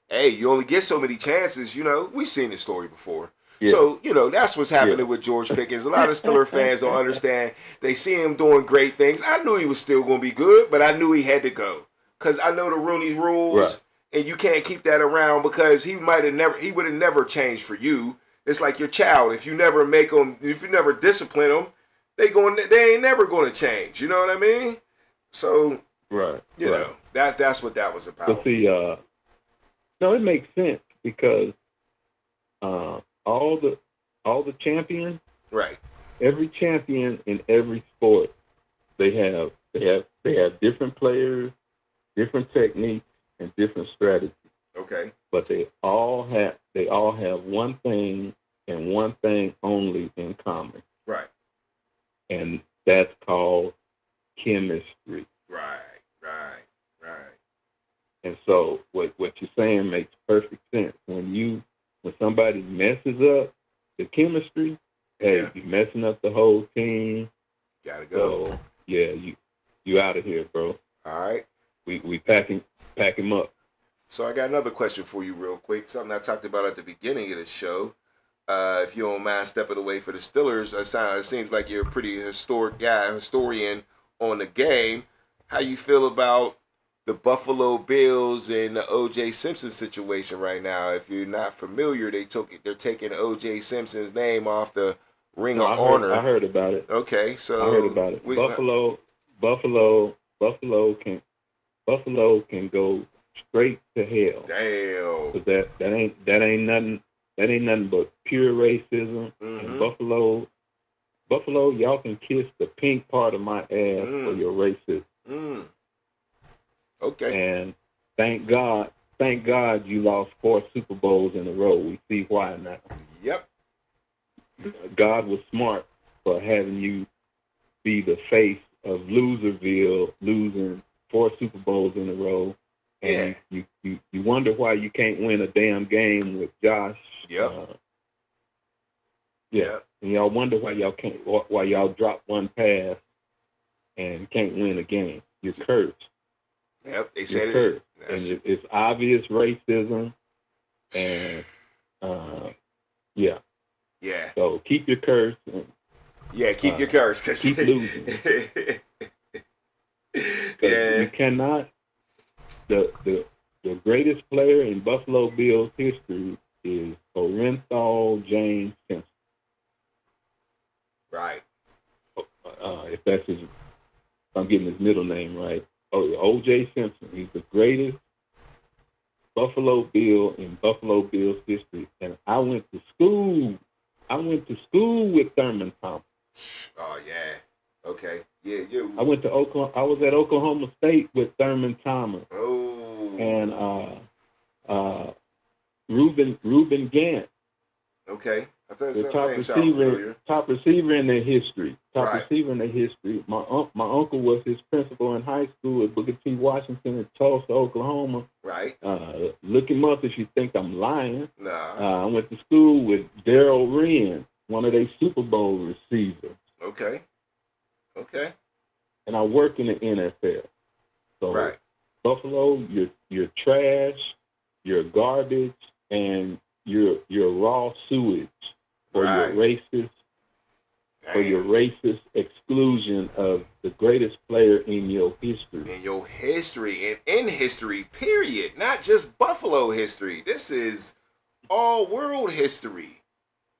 hey, you only get so many chances, We've seen this story before. Yeah. So, that's what's happening with George Pickens. A lot of Steelers fans don't understand. They see him doing great things. I knew he was still going to be good, but I knew he had to go. Because I know the Rooney rules, and you can't keep that around because he would have never changed for you. It's like your child. If you never discipline them, they ain't never going to change. You know what I mean? So, that's what that was about. But see, no, it makes sense because all the champions, right? Every champion in every sport, they have different players, different techniques, and different strategies. Okay. But they all have one thing and one thing only in common. Right. And that's called chemistry. Right. And so what you're saying makes perfect sense. When somebody messes up the chemistry, you're messing up the whole team. Gotta go. So you out of here, bro. All right. We pack him up. So I got another question for you real quick. Something I talked about at the beginning of the show. If you don't mind stepping away for the Steelers, it seems like you're a pretty historian on the game. How you feel about the Buffalo Bills and the O.J. Simpson situation right now? If you're not familiar, they're taking O.J. Simpson's name off the Ring of Honor. I heard about it. Okay, so I heard about it. Buffalo can go straight to hell. Damn. 'Cause that ain't nothing but pure racism. Mm-hmm. And Buffalo, y'all can kiss the pink part of my ass for your racism. Mm. Okay. And thank God you lost 4 Super Bowls in a row. We see why now. Yep. God was smart for having you be the face of Loserville, losing 4 Super Bowls in a row. And you wonder why you can't win a damn game with Josh. Yep. And y'all wonder why y'all drop one pass and can't win a game. You're cursed. Yep, they said it. And it's obvious racism. And Yeah. So keep your curse. Keep your curse. Keep losing. You cannot. The greatest player in Buffalo Bills history is Orenthal James Simpson. Right. If I'm getting his middle name right. O.J. Simpson. He's the greatest Buffalo Bill in Buffalo Bills history. And I went to school with Thurman Thomas. Oh yeah. Okay. Yeah. You. I was at Oklahoma State with Thurman Thomas. Oh. And Reuben Gant. Okay. I thought the top receiver in their history. Receiver in their history. My uncle was his principal in high school at Booker T. Washington in Tulsa, Oklahoma. Right. Look him up if you think I'm lying. Nah. I went to school with Darryl Wren, one of their Super Bowl receivers. Okay. And I work in the NFL. So Buffalo, you're trash, you're garbage, and you're raw sewage for your racist exclusion of the greatest player in your history. And in history, period. Not just Buffalo history. This is all world history.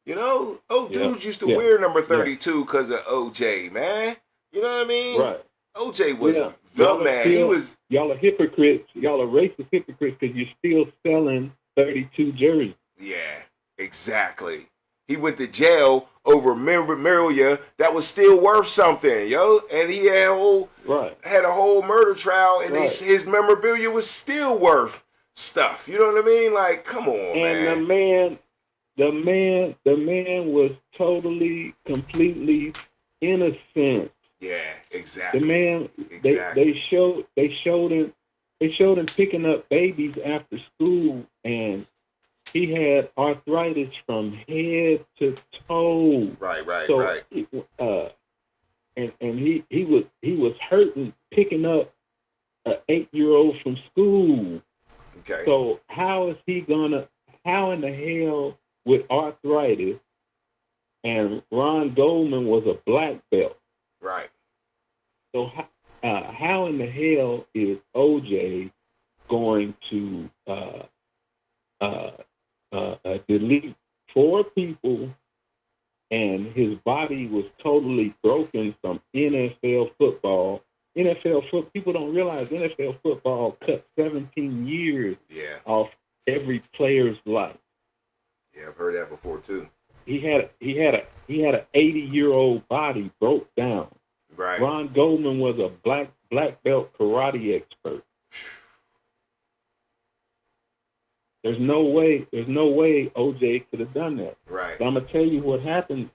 You know, dudes used to Yeah. wear number Yeah. 32 because of OJ, man. You know what I mean? Right. OJ was Yeah. the Y'all are man. still- He was. Y'all are hypocrites. Y'all are racist hypocrites because you're still selling 32 jerseys. Yeah, exactly. He went to jail over memorabilia that was still worth something, yo. And he had a whole murder trial, and his memorabilia was still worth stuff. You know what I mean? Like, come on, And man. the man was totally, completely innocent. Yeah, exactly. The man, they showed him picking up babies after school, and he had arthritis from head to toe. Right. And he was hurting picking up an 8-year-old from school. Okay. So how in the hell with arthritis, and Ron Goldman was a black belt. Right. So how in the hell is OJ going to delete 4 people, and his body was totally broken from NFL football? People don't realize NFL football cut 17 years off every player's life. Yeah, I've heard that before too. He had an 80-year-old body broke down. Right. Ron Goldman was a black belt karate expert. There's no way OJ could have done that. Right. But I'm gonna tell you what happened.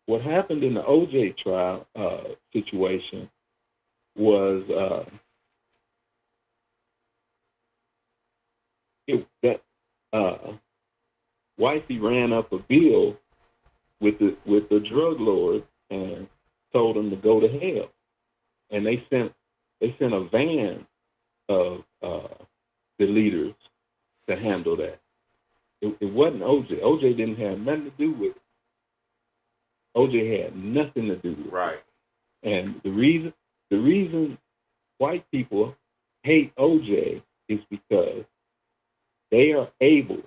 What happened in the OJ trial situation was Wifey ran up a bill with the drug lord and told him to go to hell, and they sent a van of the leaders to handle that. It wasn't OJ. OJ didn't have nothing to do with it. OJ had nothing to do with it. Right. And the reason white people hate OJ is because they are able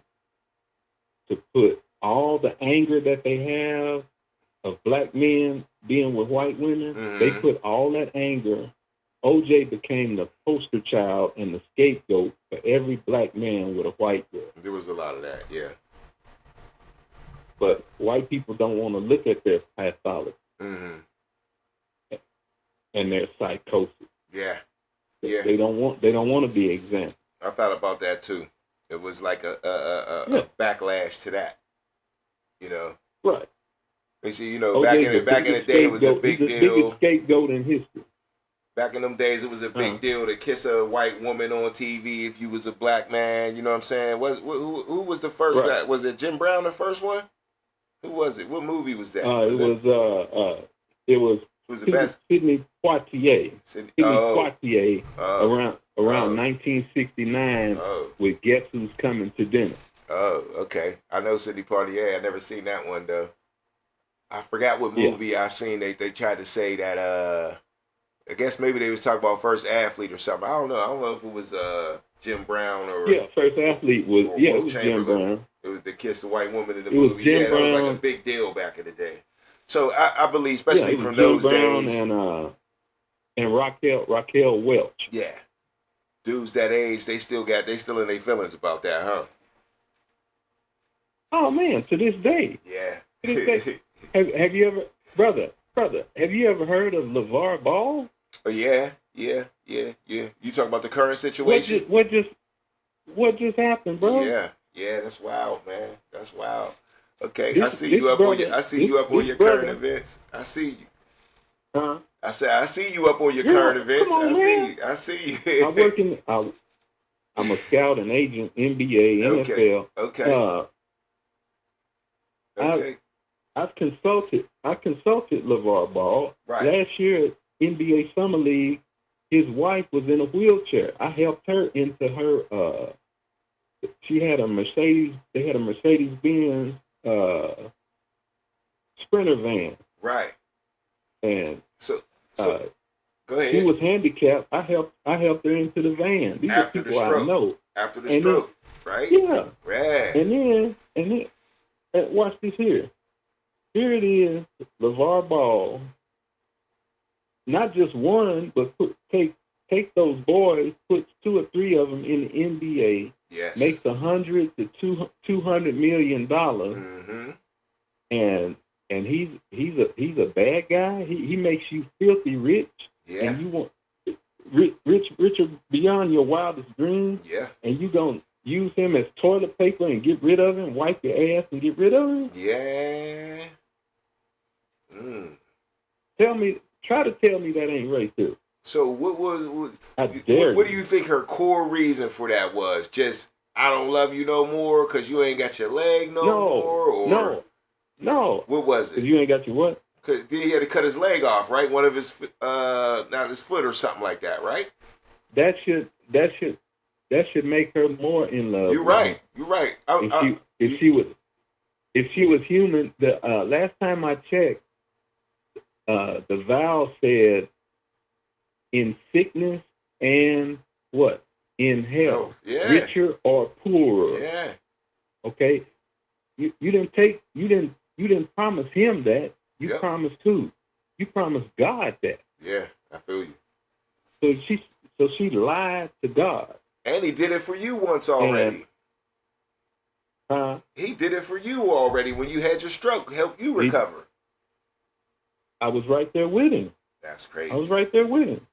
to put all the anger that they have of black men being with white women, they put all that anger. OJ became the poster child and the scapegoat for every black man with a white girl. There was a lot of that, yeah. But white people don't want to look at their pathology and their psychosis. Yeah. They don't want to be examined. I thought about that too. It was like a backlash to that, you know. Right. You see, you know, back in the day, it was a big deal. The biggest scapegoat in history. Back in them days, it was a big deal to kiss a white woman on TV if you was a black man. You know what I'm saying? Who was the first guy? Was it Jim Brown, the first one? Who was it? What movie was that? It was the best? Sidney Poitier. Sidney Poitier around 1969 with Guess Who's Coming to Dinner. Oh, okay. I know Sidney Poitier. I never seen that one though. I forgot what movie I seen. They tried to say that I guess maybe they was talking about First Athlete or something. I don't know if it was Jim Brown or First Athlete was it was Jim Brown. It was to kiss the white woman in the movie. That was like a big deal back in the day. So I believe, especially from those days, and Raquel Welch. Yeah, dudes that age, they still in their feelings about that, huh? Oh man, to this day. Yeah. To this day. Have you ever, brother? Have you ever heard of LeVar Ball? Oh yeah. You talking about the current situation? What just happened, bro? Yeah, that's wild, man. That's wild. Okay, I see you up on your current events. I see you. Huh? I said I see you up on your current events. I see you. I'm a scout and agent, NBA, NFL. Okay. I've consulted LeVar Ball. Right. Last year at NBA Summer League, his wife was in a wheelchair. I helped her into her she had a Mercedes Benz Sprinter van. Right. And so go ahead. She was handicapped. I helped her into the van. These after are people the stroke. I know. After the stroke, right? Yeah. Right. And then watch this here. here it is, LeVar Ball, not just one, but take those boys, puts 2 or 3 of them in the NBA, Yes. makes $100 to $200 million, Mm-hmm. and he's a bad guy. He makes you filthy rich, Yeah. and you want richer beyond your wildest dreams. Yeah. And you gonna use him as toilet paper and get rid of him, wipe your ass and get rid of him? Yeah. Try to tell me that ain't racist. So what do you think her core reason for that was? Just, I don't love you no more because you ain't got your leg no more? Or no. What was it? Because you ain't got your what? Cause then he had to cut his leg off, right? One of his, not his foot or something like that, right? That should make her more in love. You're right. You're right. If she was human, the last time I checked, the vow said in sickness and what? In health. Yeah. Richer or poorer. Yeah. Okay? You didn't promise him that. You promised who? You promised God that. Yeah, I feel you. So she lied to God. And he did it for you once already. He did it for you already when you had your stroke, helped you recover. I was right there with him. That's crazy. I was right there with him.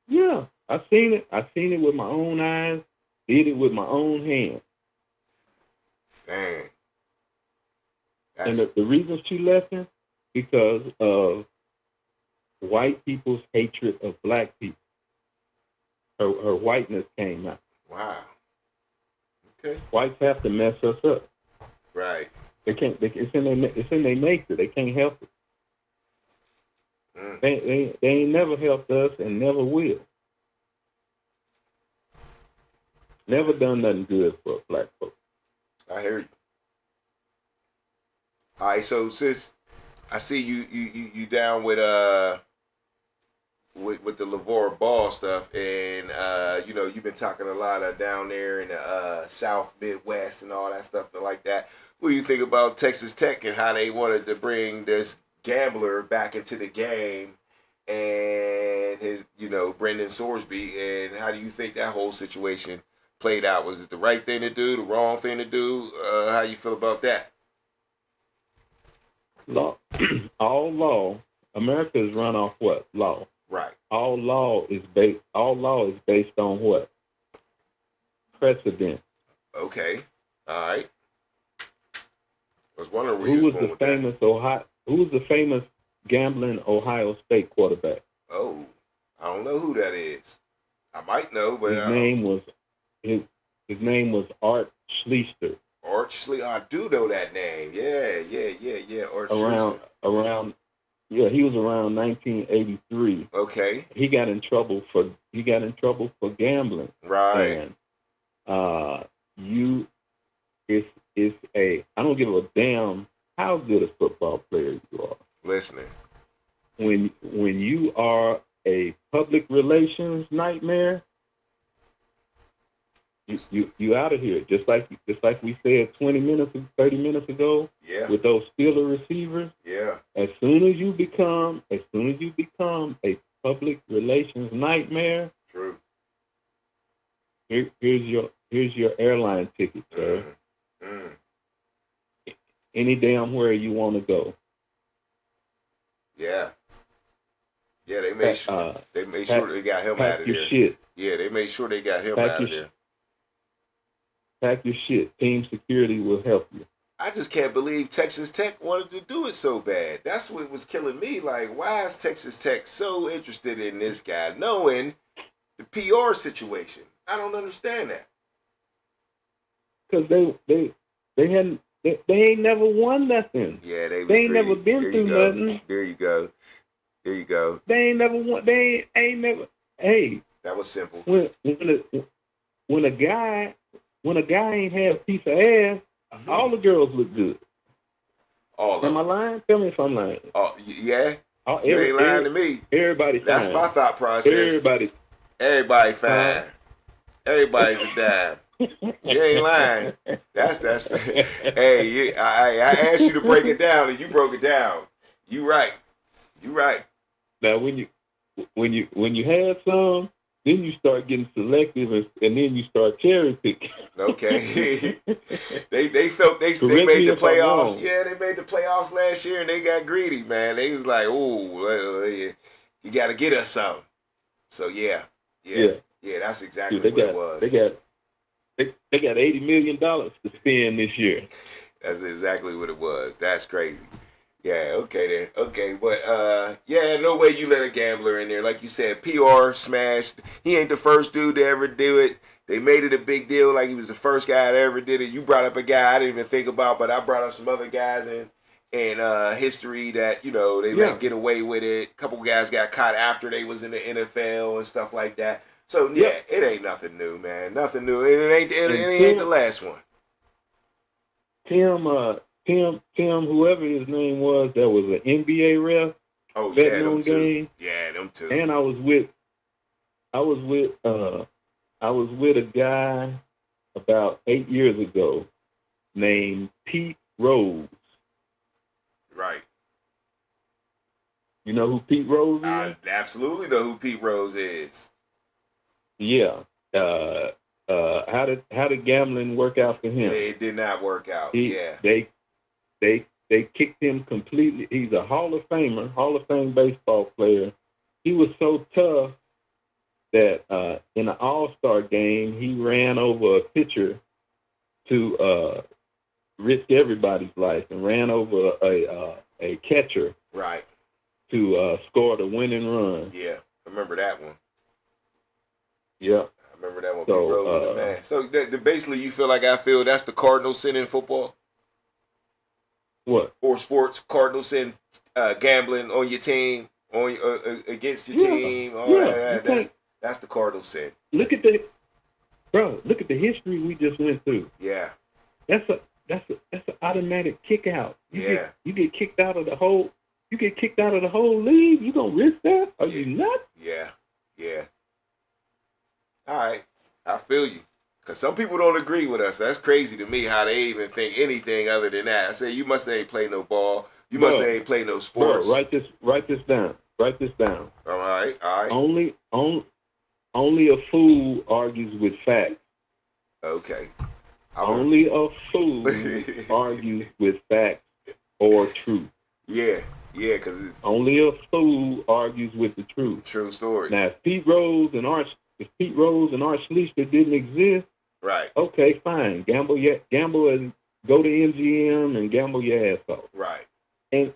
Yeah, I seen it. I seen it with my own eyes. Did it with my own hands. Dang. And the reason she left him, because of white people's hatred of black people. Her whiteness came out. Wow. Okay. Whites have to mess us up. Right. They can't. It's in their nature. They can't help it. They ain't never helped us and never will. Never done nothing good for black folks. I hear you. All right, so sis, I see you down with the LeVar Ball stuff, and you've been talking a lot down there in the South Midwest and all that stuff like that. What do you think about Texas Tech and how they wanted to bring this gambler back into the game, and his Brendan Sorsby, and how do you think that whole situation played out? Was it the right thing to do, the wrong thing to do? How you feel about that? Law, all law. America is run off what? Law. Right. All law is based on what? Precedent. Okay. All right. I was wondering where Who was the famous gambling Ohio State quarterback? Oh, I don't know who that is. I might know, but his name was Art Schlichter. Art Schlichter. I do know that name. Yeah. Art Schlichter. He was around 1983. Okay. He got in trouble for gambling. Right. And I don't give a damn how good a football player you are. Listening. When you are a public relations nightmare, you out of here. Just like we said 30 minutes ago. Yeah. With those Steeler receivers. Yeah. As soon as you become a public relations nightmare. True. Here's your airline ticket, sir. Any damn where you want to go. Yeah. Yeah, they made sure they got him out of there. Shit. Yeah, they made sure they got him out of there. Pack your shit. Team security will help you. I just can't believe Texas Tech wanted to do it so bad. That's what was killing me. Like, why is Texas Tech so interested in this guy, knowing the PR situation? I don't understand that. Because they ain't never won nothing. Yeah, they ain't never been through nothing. There you go. They ain't never won. They ain't never. Hey, that was simple. When a guy ain't have a piece of ass, all the girls look good. All of them. Am I lying? Tell me if I'm lying. Oh, yeah. You ain't lying to me. Everybody fine. That's my thought process. Everybody fine. Everybody's a dime. You ain't lying. That's. Hey, I asked you to break it down, and you broke it down. You right. You right. Now, when you have some, then you start getting selective, and then you start cherry picking. Okay. they felt they Correct made me the if I'm playoffs. wrong. Yeah, they made the playoffs last year, and they got greedy, man. They was like, "Oh, you got to get us something." So yeah, Yeah. that's exactly Dude, what it was. they got $80 million to spend this year. That's exactly what it was. That's crazy. Yeah, okay then. Okay, but yeah, no way you let a gambler in there. Like you said, PR smashed. He ain't the first dude to ever do it. They made it a big deal like he was the first guy that ever did it. You brought up a guy I didn't even think about, but I brought up some other guys in history that, they let get away with it. A couple guys got caught after they was in the NFL and stuff like that. So yeah, it ain't nothing new, man. Nothing new. It ain't the last one. Tim, whoever his name was, that was an NBA ref. Oh betting yeah, them on two. Game. Yeah, them two. And I was with a guy about 8 years ago named Pete Rose. Right. You know who Pete Rose is? I absolutely know who Pete Rose is. Yeah. How did gambling work out for him? Yeah, it did not work out. They kicked him completely. He's a Hall of Famer, Hall of Fame baseball player. He was so tough that in an All-Star game, he ran over a pitcher to risk everybody's life and ran over a catcher. Right. To score the winning run. Yeah, I remember that one. Yeah. I remember that one. So, Pete Rose was the man. So basically, you feel like I feel that's the cardinal sin in football? What? Or sports, cardinal sin, gambling on your team, on against your team. All that. That's the cardinal sin. Look at the history we just went through. Yeah. That's an automatic kick out. You get kicked out of the whole. You get kicked out of the whole league. You gonna risk that? Are you nuts? Yeah. All right, I feel you. Cause some people don't agree with us. That's crazy to me how they even think anything other than that. I say you must ain't play no ball. You must ain't play no sports. Write this down. Write this down. All right. Only a fool argues with facts. Okay. Only a fool argues with facts or truth. Yeah, because it's only a fool argues with the truth. True story. Now, if Pete Rose and Art Schlichter didn't exist, right? Okay, fine. Gamble and go to MGM and gamble your ass off. Right. And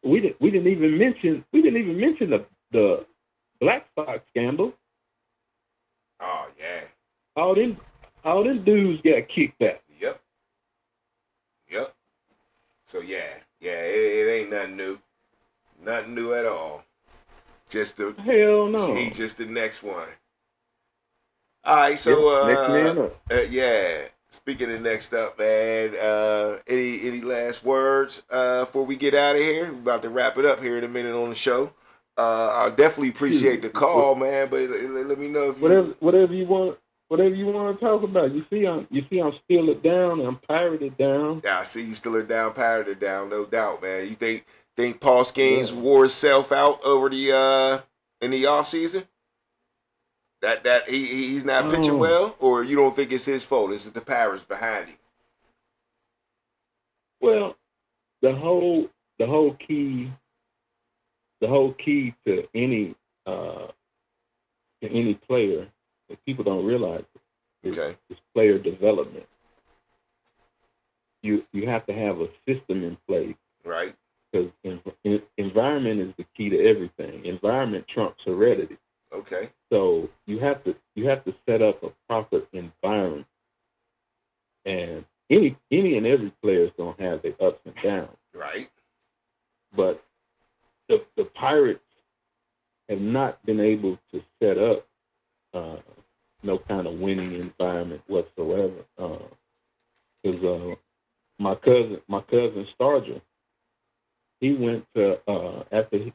we didn't even mention the Black Sox scandal. Oh yeah. All them dudes got kicked out. Yep. So yeah, it ain't nothing new. Nothing new at all. Just the hell no. He's just the next one. All right, so next man up. Yeah. Speaking of next up, man, any last words before we get out of here? We're about to wrap it up here in a minute on the show. I definitely appreciate the call, man. But let me know if whatever you want to talk about. You see, I'm still it down. I'm pirated down. Yeah, I see you still it down, pirated down, no doubt, man. You think Paul Skeens wore himself out over the in the off season? That he's not pitching well, or you don't think it's his fault? Is it the Pirates behind him? Well, the whole key to any player that people don't realize is player development. You have to have a system in place, right? Because environment is the key to everything. Environment trumps heredity. Okay. So you have to set up a proper environment, and any and every player is gonna have their ups and downs. Right. But the Pirates have not been able to set up no kind of winning environment whatsoever. Because my cousin Starger, he went to after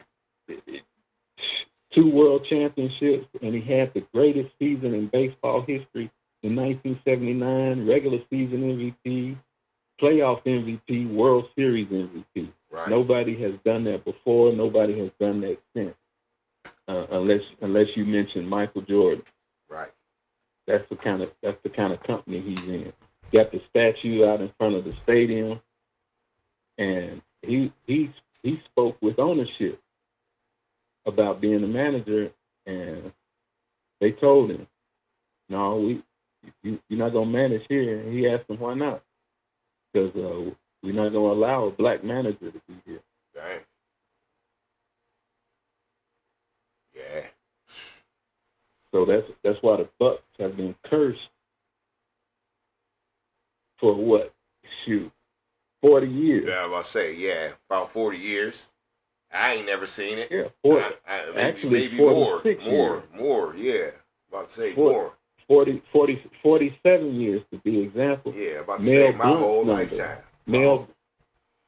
2 world championships, and he had the greatest season in baseball history. in 1979, regular season MVP, playoff MVP, World Series MVP. Right. Nobody has done that before. Nobody has done that since, unless you mention Michael Jordan. Right. That's the kind of company he's in. Got the statue out in front of the stadium, and he spoke with ownership about being a manager, and they told him, "No, you're not gonna manage here." And he asked them why not, because we're not gonna allow a black manager to be here. Right. Yeah. So that's why the Bucks have been cursed for what? Shoot, 40 years. Yeah, I was about to say, yeah, about 40 years. I ain't never seen it. Yeah, 40. Maybe more, yeah. About to say 47 years to be example. Yeah, about to say my whole lifetime. The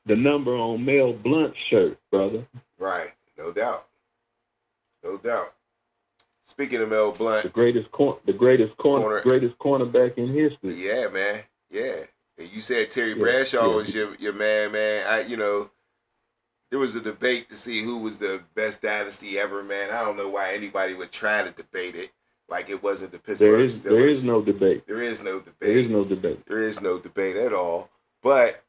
number on Mel Blunt's shirt, brother. Right, no doubt. Speaking of Mel Blunt, the greatest cornerback in history. Yeah, man. Yeah. And you said Terry Bradshaw was your man. There was a debate to see who was the best dynasty ever, man. I don't know why anybody would try to debate it. Like it wasn't the Pittsburgh Steelers. There is no debate. There is no debate. There is no debate. There is no debate at all. But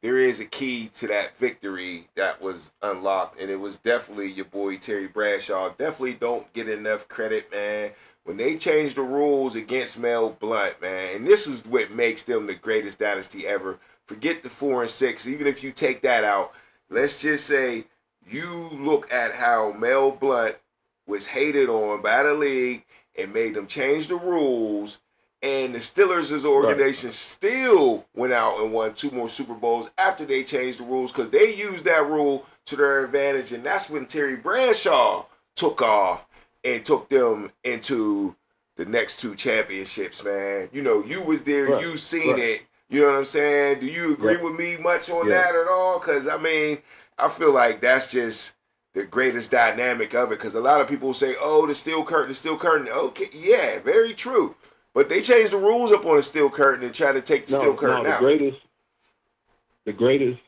there is a key to that victory that was unlocked, and it was definitely your boy Terry Bradshaw. Definitely don't get enough credit, man. When they changed the rules against Mel Blunt, man, and this is what makes them the greatest dynasty ever. Forget the 4-6. Even if you take that out, let's just say you look at how Mel Blunt was hated on by the league and made them change the rules, and the Steelers as an organization still went out and won 2 more Super Bowls after they changed the rules because they used that rule to their advantage, and that's when Terry Bradshaw took off and took them into the next 2 championships, man. You know, you was there, you seen it. You know what I'm saying? Do you agree with me much on that at all? Because, I mean, I feel like that's just the greatest dynamic of it. Because a lot of people say, oh, the steel curtain. Okay, yeah, very true. But they changed the rules up on the steel curtain and tried to take the steel curtain out. The greatest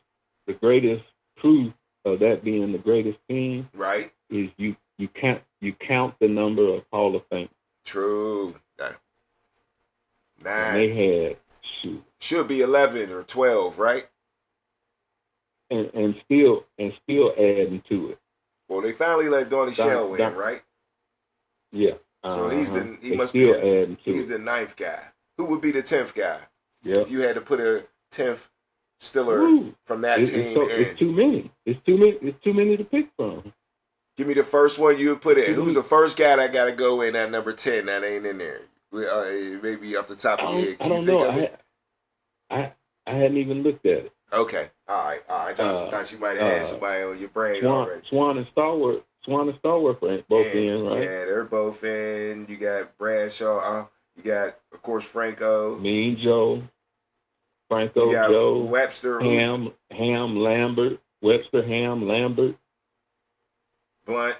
proof of that being the greatest team, right, is you count the number of Hall of Fame. True. 9. And they had should be 11 or 12, right? And still adding to it. Well, they finally let Donnie Shell in, right? Yeah. So he's the 9th guy. Who would be the 10th guy? Yeah. If you had to put a 10th Steeler from that team in. It's too many. It's too many to pick from. Give me the first one you would put in. Who's the first guy that got to go in at number 10 that ain't in there? Maybe off the top of your head. I don't know. I hadn't even looked at it. Okay. All right. I just thought you might have had somebody on your brain already. Swan and Stallworth are both in, right? Yeah, they're both in. You got Bradshaw. You got, of course, Franco. Mean Joe. Franco, Joe. Webster. Ham, Lambert. Webster, Ham, Lambert. Blunt.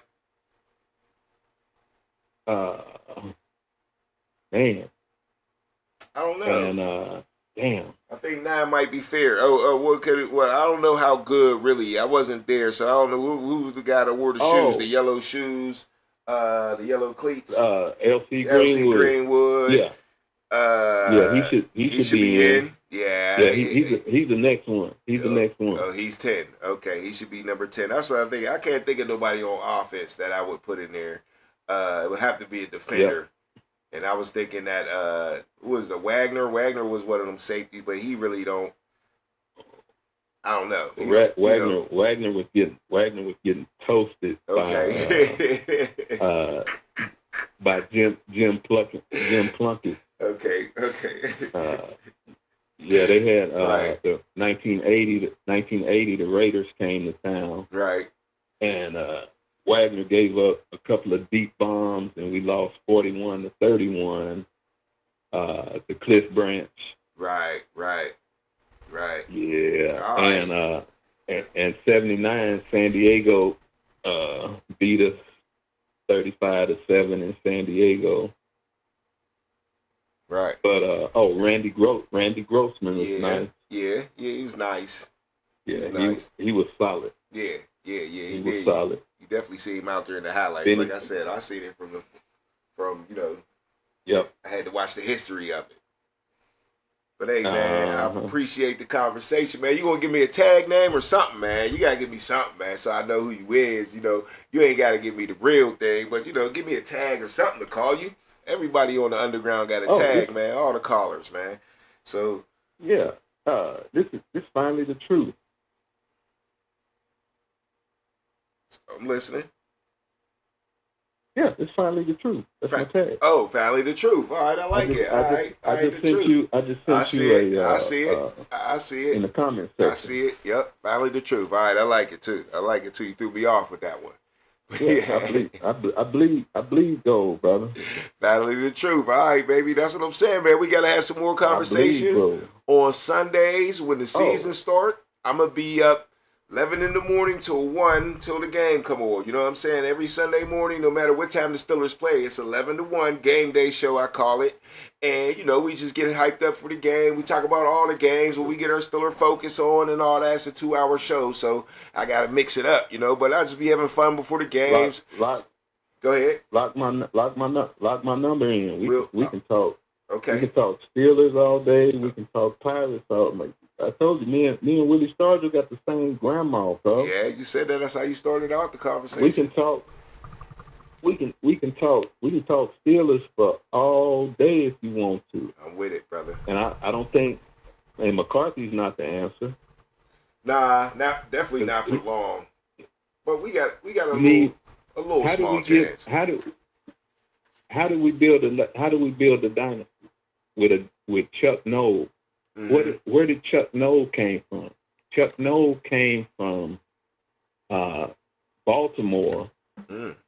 Man. I don't know. And damn. I think 9 might be fair. I don't know how good really. I wasn't there, so I don't know who's the guy that wore the shoes, the yellow shoes, the yellow cleats. L.C. Greenwood. Yeah. He should be in. Yeah. He's the next one. He's the next one. Oh, he's 10. Okay, he should be number 10. That's what I think. I can't think of nobody on offense that I would put in there. It would have to be a defender. Yep. And I was thinking that who was the Wagner? Wagner was one of them safeties, but he really don't. I don't know. Wagner was getting toasted by Jim Plunkett. Okay. Yeah, they had the 1980. The Raiders came to town. Right. And Wagner gave up a couple of deep bombs, and we lost 41-31 to Cliff Branch. Right. Yeah, and 79, San Diego beat us 35-7 in San Diego. Right. But Randy Grossman was nice. Yeah, he was nice. Yeah, he was solid. Yeah, he was solid. You definitely see him out there in the highlights. Benny, like I said, I seen it from Yep. I had to watch the history of it. But hey, man, I appreciate the conversation, man. You gonna give me a tag name or something, man? You gotta give me something, man, so I know who you is. You ain't gotta give me the real thing, but give me a tag or something to call you. Everybody on the underground got a tag, man. All the callers, man. So yeah, this is finally the truth. I'm listening. Yeah, it's finally the truth. That's my tag. Oh, finally the truth. All right, I like it. All right, I just sent you I see it in the comment section. I see it. Yep, finally the truth. All right, I like it too. You threw me off with that one. Yeah, I bleed gold, brother. Finally the truth. All right, baby. That's what I'm saying, man. We gotta have some more conversations on Sundays when the season start. I'm gonna be up 11 in the morning till 1 till the game come on. You know what I'm saying? Every Sunday morning, no matter what time the Steelers play, it's 11 to 1, game day show, I call it. And, we just get hyped up for the game. We talk about all the games when we get our Steeler focus on and all that. It's a 2-hour show, so I got to mix it up, but I'll just be having fun before the games. Go ahead. Lock my number in. We can talk. Okay. We can talk Steelers all day. We can talk Pirates all day. I told you, me and Willie Stargell got the same grandma, bro. Yeah, you said that. That's how you started out the conversation. We can talk. We can talk Steelers for all day if you want to. I'm with it, brother. And I don't think, and McCarthy's not the answer. Nah, definitely not for long. But we got a little small chance. How do we build a dynasty with Chuck Noll? Mm-hmm. Where did Chuck Noll came from? Chuck Noll came from Baltimore.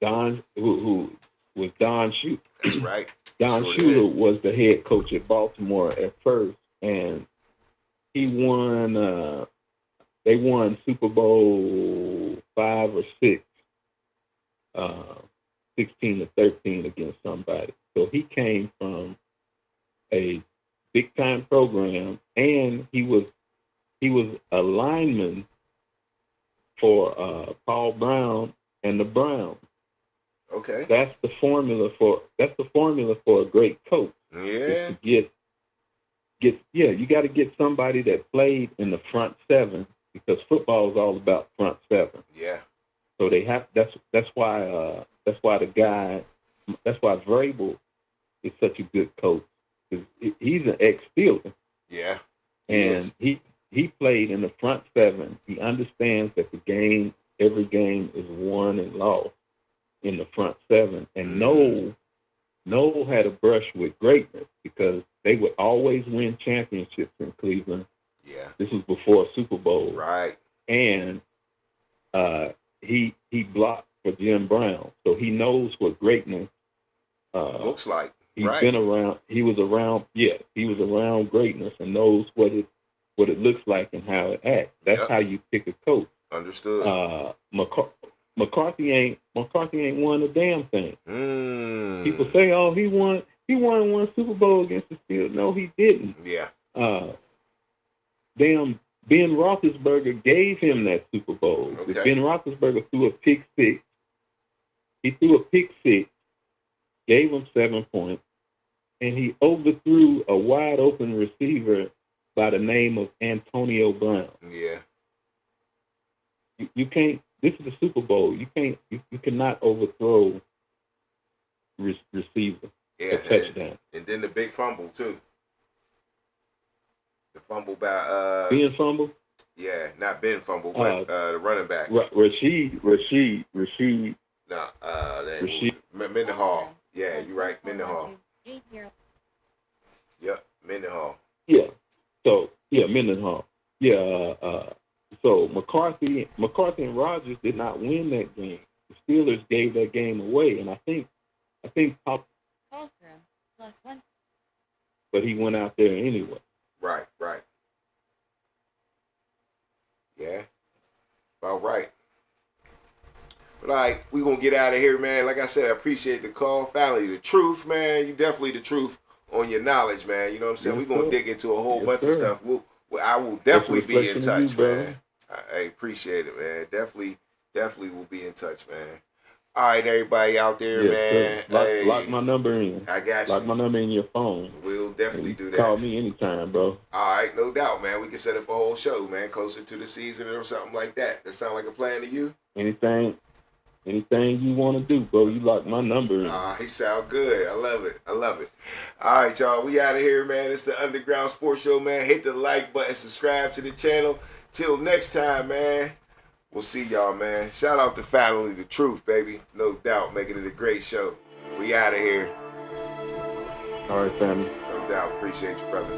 Don, who was Don Shula. That's right. Don Shula was the head coach at Baltimore at first, and he won. They won Super Bowl 5 or 6, 16-13 against somebody. So he came from a big time program, and he was a lineman for Paul Brown and the Browns. Okay. That's the formula for a great coach. Yeah. You got to get somebody that played in the front seven, because football is all about front seven. Yeah. So they have. That's why Vrabel is such a good coach. He's an ex-Steeler. Yeah. And he played in the front seven. He understands that every game is won and lost in the front seven. And Noel had a brush with greatness, because they would always win championships in Cleveland. Yeah. This was before Super Bowl. Right. And he blocked for Jim Brown. So he knows what greatness looks like. He's been around. He was around greatness and knows what it looks like and how it acts. That's how you pick a coach. Understood. McCarthy ain't won a damn thing. People say, "Oh, he won one Super Bowl against the Steelers." No, he didn't. Yeah. Damn, Ben Roethlisberger gave him that Super Bowl. Okay. Ben Roethlisberger threw a pick six. He threw a pick six, gave him 7 points, and he overthrew a wide open receiver by the name of Antonio Brown. Yeah. You can't. This is the Super Bowl. You cannot overthrow receiver. Yeah. A touchdown. And then the big fumble too. The fumble by Ben fumble. Yeah, not Ben fumble, but the running back. Rashid. No, Mendenhall. Yeah, you're right, Mendenhall. Yep, Mendenhall. Yeah. So Mendenhall. Yeah. So McCarthy and Rodgers did not win that game. The Steelers gave that game away, and I think Pop. +1. But he went out there anyway. Right. Yeah, about right. But all right, we're going to get out of here, man. Like I said, I appreciate the call. Finally, the truth, man. You definitely the truth on your knowledge, man. You know what I'm saying? Yes, We're gonna sir. dig into a whole Yes, bunch sir. of stuff. I will definitely be in reflection of touch, you, brother. man. I appreciate it, man. Definitely will be in touch, man. All right, everybody out there, Yes, man. sir. Lock my number in. I got you. Lock my number in your phone. We'll definitely do that. Call me anytime, bro. All right, no doubt, man. We can set up a whole show, man, closer to the season or something like that. That sound like a plan to you? Anything you want to do, bro, you lock my number in. He sound good. I love it. All right, y'all. We out of here, man. It's the Underground Sports Show, man. Hit the like button, subscribe to the channel. Till next time, man. We'll see y'all, man. Shout out to Finally the Truth, baby. No doubt, making it a great show. We out of here. All right, family. No doubt. Appreciate you, brother.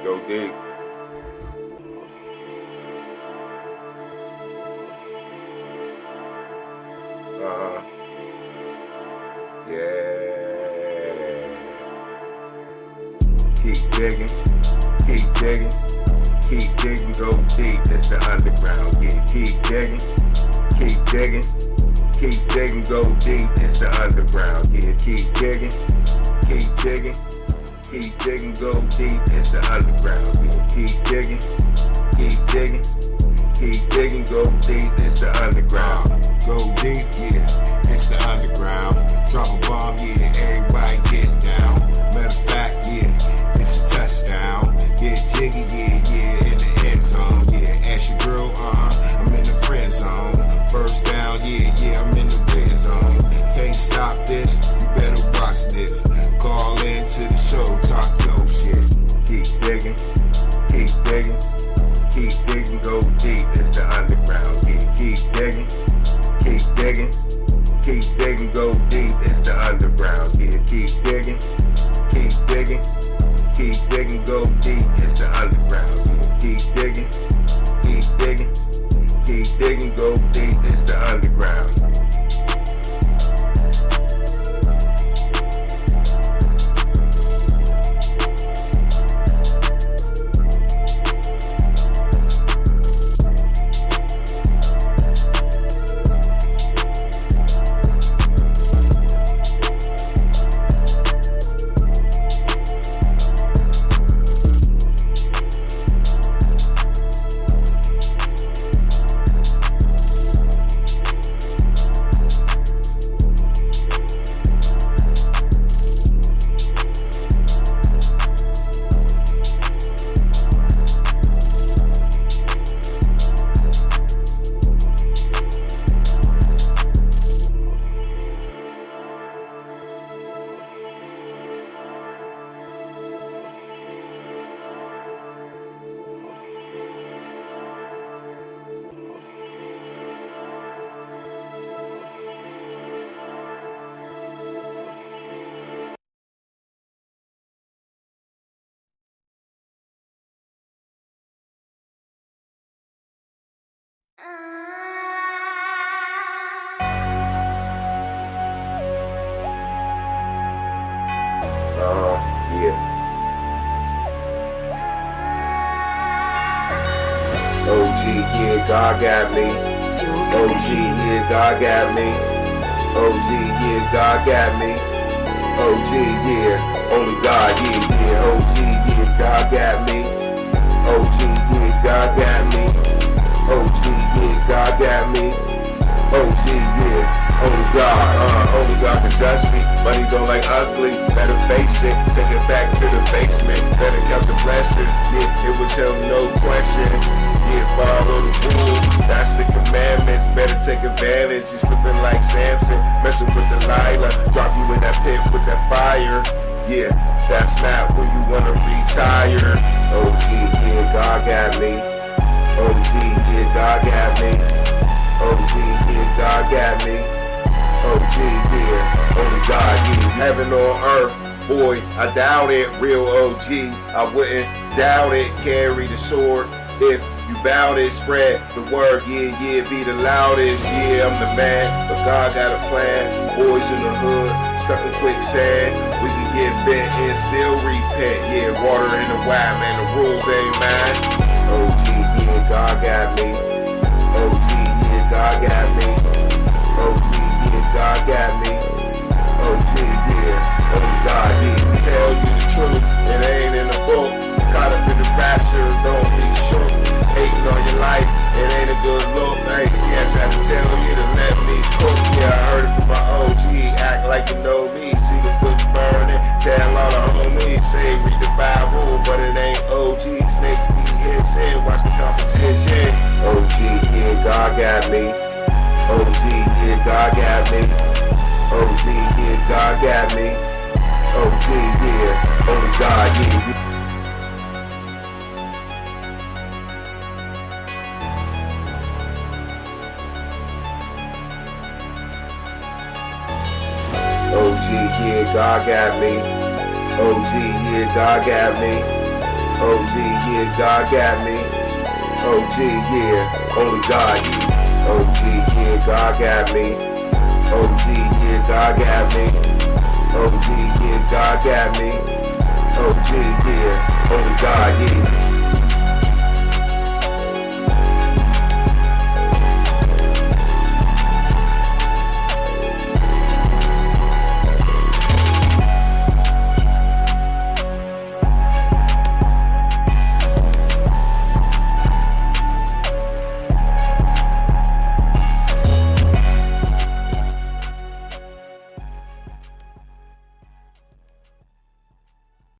Go dig. Yeah. Keep digging. Keep digging, go deep. It's the underground. Yeah, keep digging. Keep digging, go deep. It's the underground. Yeah, keep digging. Keep digging, go deep. It's the underground. Yeah, keep digging. Keep digging, go deep. It's the underground. Go deep, yeah. It's the underground. Drop a bomb, yeah. Everybody get down. Matter of fact, yeah. It's a touchdown. Get jiggy, yeah. In the end zone, yeah. Ask your girl, I'm in the friend zone. First down, yeah. I'm in the red zone. Can't stop this. You better watch this. Call in to the show. Talk your shit. Keep digging. Keep digging, go deep. It's the underground. Yeah, keep digging. Keep digging, go deep. It's the underground. Yeah, keep digging. Keep digging, go deep. It's the underground. Yeah, keep digging. Keep digging, go deep. It's the underground. Yeah. OG, yeah, God got me. OG, yeah, God got me. OG, yeah, God got me. OG, yeah, only God, yeah. OG, yeah, God got me. OG, yeah, God got me. OG, yeah, God got me. OG, yeah. Only God can judge me. Money don't like ugly, better face it. Take it back to the basement. Better count the blessings. Yeah, it was him, no question. Yeah, follow the rules. That's the commandments. Better take advantage. You slipping like Samson, messing with Delilah. Drop you in that pit with that fire. Yeah, that's not when you wanna retire. OG, yeah, God got me. OG, yeah, God got me. OG, yeah, God got me. OG, yeah, only God, yeah. Heaven on earth, boy, I doubt it. Real OG, I wouldn't doubt it. Carry the sword if you bout it. Spread the word, yeah, be the loudest. Yeah, I'm the man, but God got a plan. Boys in the hood, stuck in quicksand. We can get bent and still repent. Yeah, water in the wine, man, the rules ain't mine. OG, yeah, God got me. OG, yeah, God got me. OG, yeah, God got me. life, it ain't a good look. Hey, see, I tried to tell you to let me cook. Yeah, I heard it from my OG, act like you know me. See the bush burning, tell all the homies. Say read the Bible, but it ain't OG. Snakes be hissing, watch the competition. OG, yeah, God got me. OG, yeah, God got me. OG, yeah, God got me. OG, yeah, only God, yeah. OG, yeah, God got me. OG, yeah, God got me. OG, yeah, God got me. OG, yeah, only God, yeah. OG, yeah, God got me. OG, yeah, God got me. OG, yeah, God got me. OG, yeah, only God, yeah.